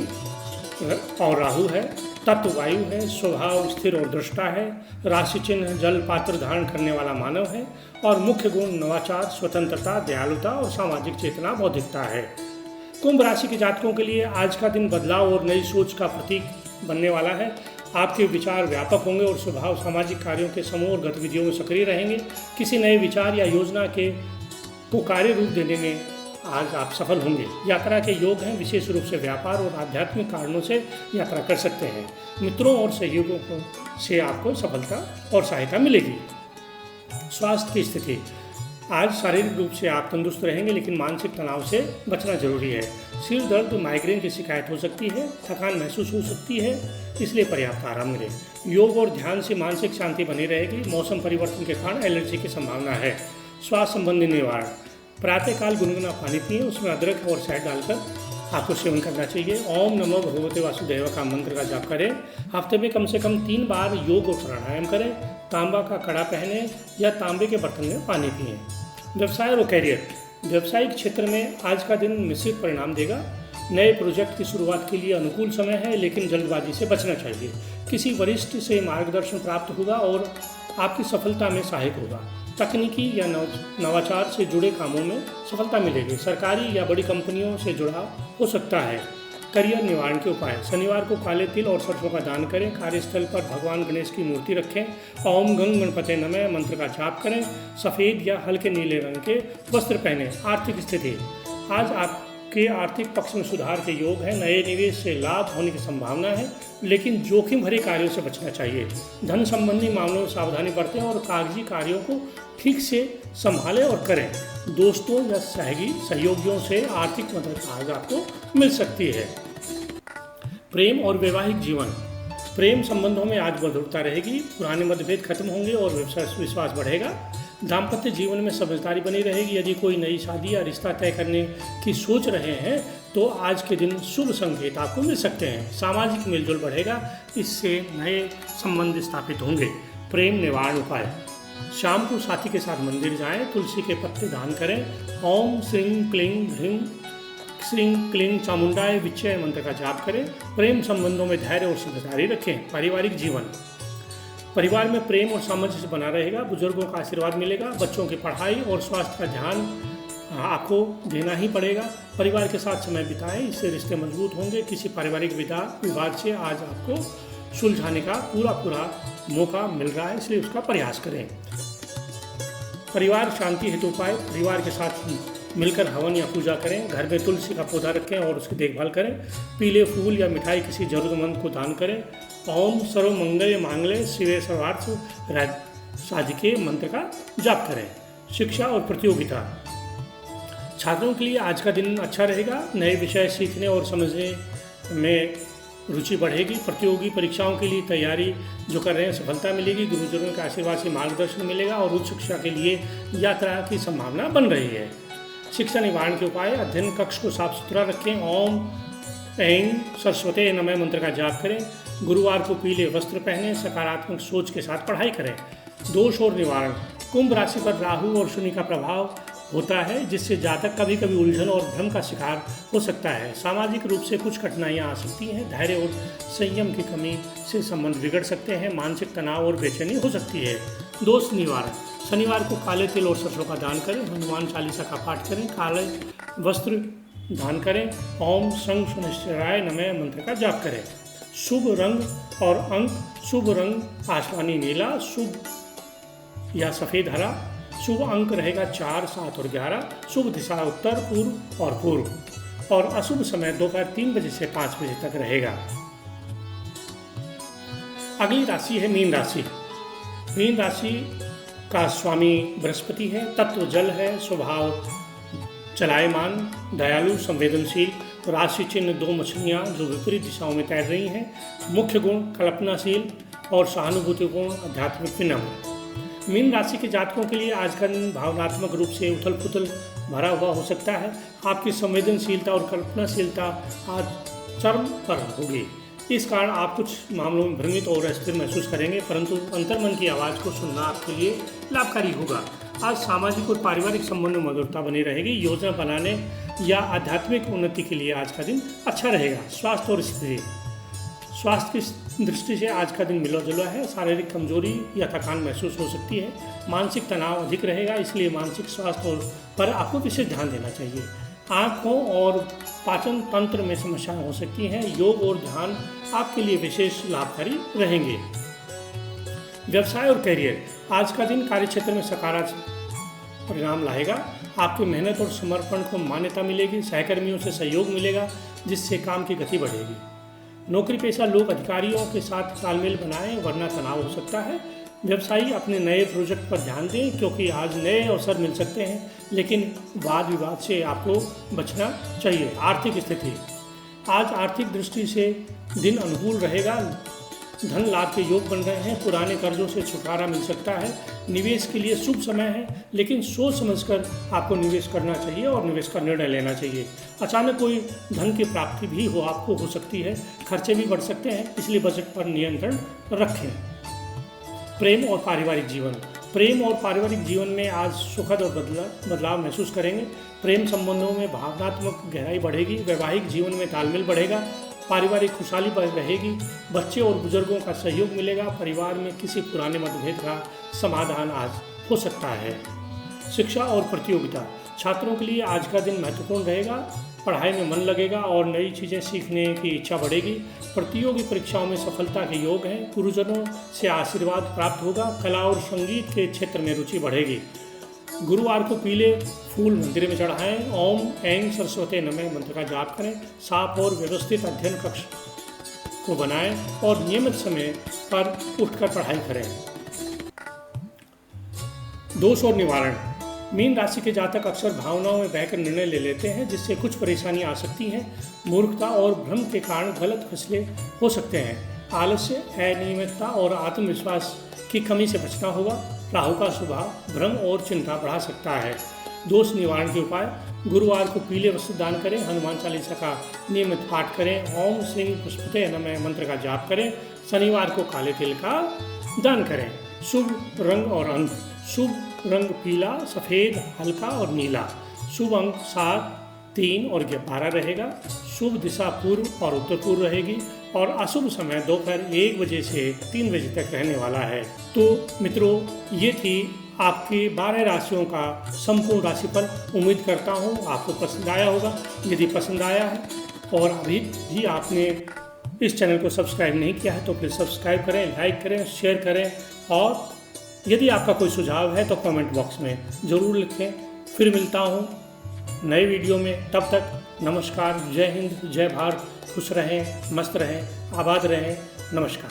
और राहु है। तत्व वायु है। स्वभाव स्थिर और दृष्टा है। राशि चिन्ह जल पात्र धारण करने वाला मानव है और मुख्य गुण नवाचार, स्वतंत्रता, दयालुता और सामाजिक चेतना, बौद्धिकता है। कुंभ राशि के जातकों के लिए आज का दिन बदलाव और नई सोच का प्रतीक बनने वाला है। आपके विचार व्यापक होंगे और स्वभाव सामाजिक कार्यों के समूह और गतिविधियों में सक्रिय रहेंगे। किसी नए विचार या योजना को कार्य रूप देने में आज आप सफल होंगे। यात्रा के योग हैं। विशेष रूप से व्यापार और आध्यात्मिक कारणों से यात्रा कर सकते हैं। मित्रों और सहयोगियों से आपको सफलता और सहायता मिलेगी। स्वास्थ्य की स्थिति, आज शारीरिक रूप से आप तंदुरुस्त रहेंगे, लेकिन मानसिक तनाव से बचना जरूरी है। सिर दर्द, माइग्रेन की शिकायत हो सकती है। थकान महसूस हो सकती है, इसलिए पर्याप्त आराम मिले। योग और ध्यान से मानसिक शांति बनी रहेगी। मौसम परिवर्तन के कारण एलर्जी की संभावना है। स्वास्थ्य संबंधी निवारण, प्रातःकाल गुनगुना पानी पिएं, उसमें अदरक और शहद डालकर आपको सेवन करना चाहिए। ओम नमो भगवते वासुदेव का मंत्र का जाप करें। हफ्ते में कम से कम 3 बार योग और प्राणायाम करें। तांबा का कड़ा पहने या तांबे के बर्तन में पानी पिएं। व्यवसाय और कैरियर, व्यवसायिक क्षेत्र में आज का दिन मिश्रित परिणाम देगा। नए प्रोजेक्ट की शुरुआत के लिए अनुकूल समय है, लेकिन जल्दबाजी से बचना चाहिए। किसी वरिष्ठ से मार्गदर्शन प्राप्त होगा और आपकी सफलता में सहायक होगा। तकनीकी या नवाचार से जुड़े कामों में सफलता मिलेगी। सरकारी या बड़ी कंपनियों से जुड़ाव हो सकता है। करियर निवारण के उपाय, शनिवार को काले तिल और सरसों का दान करें। कार्यस्थल पर भगवान गणेश की मूर्ति रखें। ओम गंग गणपते नमः मंत्र का जाप करें। सफ़ेद या हल्के नीले रंग के वस्त्र पहने। आर्थिक स्थिति, आज आपके आर्थिक पक्ष में सुधार के योग है। नए निवेश से लाभ होने की संभावना है, लेकिन जोखिम भरे कार्यों से बचना चाहिए। धन संबंधी मामलों में सावधानी बरतें और कागजी कार्यों को ठीक से संभालें और करें। दोस्तों या सहयोगियों से आर्थिक मदद आज आपको मिल सकती है। प्रेम और वैवाहिक जीवन, प्रेम संबंधों में आज मधुरता रहेगी। पुराने मतभेद खत्म होंगे और विश्वास बढ़ेगा। दाम्पत्य जीवन में समझदारी बनी रहेगी। यदि कोई नई शादी या रिश्ता तय करने की सोच रहे हैं तो आज के दिन शुभ संकेत आपको मिल सकते हैं। सामाजिक मेलजोल बढ़ेगा, इससे नए संबंध स्थापित होंगे। प्रेम निवारण उपाय, शाम को साथी के साथ मंदिर जाएं, तुलसी के पत्ते दान करें। ओम श्रीं क्लीं ह्रीं श्रीं क्लीं चामुंडाय विच्चय मंत्र का जाप करें। प्रेम संबंधों में धैर्य और समझदारी रखें। पारिवारिक जीवन, परिवार में प्रेम और सामंजस्य बना रहेगा। बुजुर्गों का आशीर्वाद मिलेगा। बच्चों की पढ़ाई और स्वास्थ्य का ध्यान आपको देना ही पड़ेगा। परिवार के साथ समय बिताएं, इससे रिश्ते मजबूत होंगे। किसी पारिवारिक विवाद से आज आपको सुलझाने का पूरा मौका मिल रहा है, इसलिए उसका प्रयास करें। परिवार शांति हेतु उपाय, परिवार के साथ मिलकर हवन या पूजा करें। घर में तुलसी का पौधा रखें और उसकी देखभाल करें। पीले फूल या मिठाई किसी जरूरतमंद को दान करें। ओम सर्व मंगल मांगल्ये शिवे सर्वार्थ साधिके मंत्र का जाप करें। शिक्षा और प्रतियोगिता, छात्रों के लिए आज का दिन अच्छा रहेगा। नए विषय सीखने और समझने में रुचि बढ़ेगी। प्रतियोगी परीक्षाओं के लिए तैयारी जो कर रहे हैं सफलता मिलेगी। गुरुजनों के आशीर्वाद से मार्गदर्शन मिलेगा और उच्च शिक्षा के लिए यात्रा की संभावना बन रही है। शिक्षा निवारण के उपाय, अध्ययन कक्ष को साफ सुथरा रखें। ओम ऐं सरस्वते नमः मंत्र का जाप करें। गुरुवार को पीले वस्त्र पहनें। सकारात्मक सोच के साथ पढ़ाई करें। दोष और निवारण, कुंभ राशि पर राहु और शनि का प्रभाव होता है, जिससे जातक कभी कभी उलझन और भ्रम का शिकार हो सकता है। सामाजिक रूप से कुछ कठिनाइयां आ सकती हैं। धैर्य और संयम की कमी से संबंध बिगड़ सकते हैं। मानसिक तनाव और बेचैनी हो सकती है। दोष निवारण, शनिवार को काले तिल और सरसों का दान करें। हनुमान चालीसा का पाठ करें। काले वस्त्र दान करें। ओम शं शनिश्चराय नमः मंत्र का जाप करें। शुभ रंग और अंक, शुभ रंग आसमानी नीला, शुभ या सफ़ेद हरा। शुभ अंक रहेगा 4, 7 और 11। शुभ दिशा उत्तर, पूर्व और पूर्व। और अशुभ समय दोपहर 3 बजे से 5 बजे तक रहेगा। अगली राशि है मीन राशि। मीन राशि का स्वामी बृहस्पति है। तत्व जल है। स्वभाव चलायमान, दयालु, संवेदनशील। राशि चिन्ह 2 मछलियाँ जो विपरीत दिशाओं में तैर रही हैं। मुख्य गुण कल्पनाशील और सहानुभूतिपूर्ण, आध्यात्मिक, विनम्र। मीन राशि के जातकों के लिए आज का दिन भावनात्मक रूप से उथल पुथल भरा हुआ हो सकता है। आपकी संवेदनशीलता और कल्पनाशीलता आज चरम पर होगी। इस कारण आप कुछ मामलों में भ्रमित और अस्थिर महसूस करेंगे, परंतु अंतर्मन की आवाज़ को सुनना आपके लिए लाभकारी होगा। आज सामाजिक और पारिवारिक संबंधों में मधुरता बनी रहेगी। योजना बनाने या आध्यात्मिक उन्नति के लिए आज का दिन अच्छा रहेगा। स्वास्थ्य और स्थिति, स्वास्थ्य की दृष्टि से आज का दिन मिला जुला है। शारीरिक कमजोरी या थकान महसूस हो सकती है। मानसिक तनाव अधिक रहेगा, इसलिए मानसिक स्वास्थ्य पर आपको विशेष ध्यान देना चाहिए। आँखों और पाचन तंत्र में समस्याएं हो सकती हैं। योग और ध्यान आपके लिए विशेष लाभकारी रहेंगे। व्यवसाय और करियर, आज का दिन कार्यक्षेत्र में सकारात्मक परिणाम लाएगा। आपकी मेहनत और समर्पण को मान्यता मिलेगी। सहकर्मियों से सहयोग मिलेगा, जिससे काम की गति बढ़ेगी। नौकरी पेशा लोग अधिकारियों के साथ तालमेल बनाएं, वरना तनाव हो सकता है। व्यवसायी अपने नए प्रोजेक्ट पर ध्यान दें, क्योंकि आज नए अवसर मिल सकते हैं, लेकिन वाद विवाद से आपको बचना चाहिए। आर्थिक स्थिति, आज आर्थिक दृष्टि से दिन अनुकूल रहेगा। धन लाभ के योग बन रहे हैं। पुराने कर्जों से छुटकारा मिल सकता है। निवेश के लिए शुभ समय है, लेकिन सोच समझकर आपको निवेश करना चाहिए और निवेश का निर्णय लेना चाहिए। अचानक कोई धन की प्राप्ति भी आपको हो सकती है। खर्चे भी बढ़ सकते हैं, इसलिए बजट पर नियंत्रण रखें। प्रेम और पारिवारिक जीवन, प्रेम और पारिवारिक जीवन में आज सुखद और बदलाव महसूस करेंगे। प्रेम संबंधों में भावनात्मक गहराई बढ़ेगी। वैवाहिक जीवन में तालमेल बढ़ेगा। पारिवारिक खुशहाली रहेगी। बच्चे और बुजुर्गों का सहयोग मिलेगा। परिवार में किसी पुराने मतभेद का समाधान आज हो सकता है। शिक्षा और प्रतियोगिता, छात्रों के लिए आज का दिन महत्वपूर्ण रहेगा। पढ़ाई में मन लगेगा और नई चीज़ें सीखने की इच्छा बढ़ेगी। प्रतियोगी परीक्षाओं में सफलता के योग हैं। गुरुजनों से आशीर्वाद प्राप्त होगा। कला और संगीत के क्षेत्र में रुचि बढ़ेगी। गुरुवार को पीले फूल मंदिर में चढ़ाएं। ओम ऐं सरस्वती नमः मंत्र का जाप करें। साफ और व्यवस्थित अध्ययन कक्ष को बनाएं और नियमित समय पर उठकर पढ़ाई करें। दोष और निवारण, मीन राशि के जातक अक्सर भावनाओं में बहकर निर्णय ले लेते हैं, जिससे कुछ परेशानी आ सकती हैं। मूर्खता और भ्रम के कारण गलत फैसले हो सकते हैं। आलस्य, अनियमितता और आत्मविश्वास की कमी से बचना होगा। राहु का स्वभाव भ्रम और चिंता बढ़ा सकता है। दोष निवारण के उपाय, गुरुवार को पीले वस्त्र दान करें। हनुमान चालीसा का नियमित पाठ करें। ओम श्री पुष्पते नमः मंत्र का जाप करें। शनिवार को काले तिल का दान करें। शुभ रंग और अंक, शुभ रंग पीला, सफ़ेद, हल्का और नीला। शुभ अंक 7, 3 और 12 रहेगा। शुभ दिशा पूर्व और उत्तर पूर्व रहेगी और अशुभ समय दोपहर 1 बजे से 3 बजे तक रहने वाला है। तो मित्रों, ये थी आपके 12 राशियों का संपूर्ण राशिफल। उम्मीद करता हूँ आपको पसंद आया होगा। यदि पसंद आया है और अभी भी आपने इस चैनल को सब्सक्राइब नहीं किया है तो प्लीज़ सब्सक्राइब करें, लाइक करें, शेयर करें और यदि आपका कोई सुझाव है तो कमेंट बॉक्स में ज़रूर लिखें। फिर मिलता हूँ नए वीडियो में। तब तक नमस्कार। जय हिंद, जय भारत। खुश रहें, मस्त रहें, आबाद रहें। नमस्कार।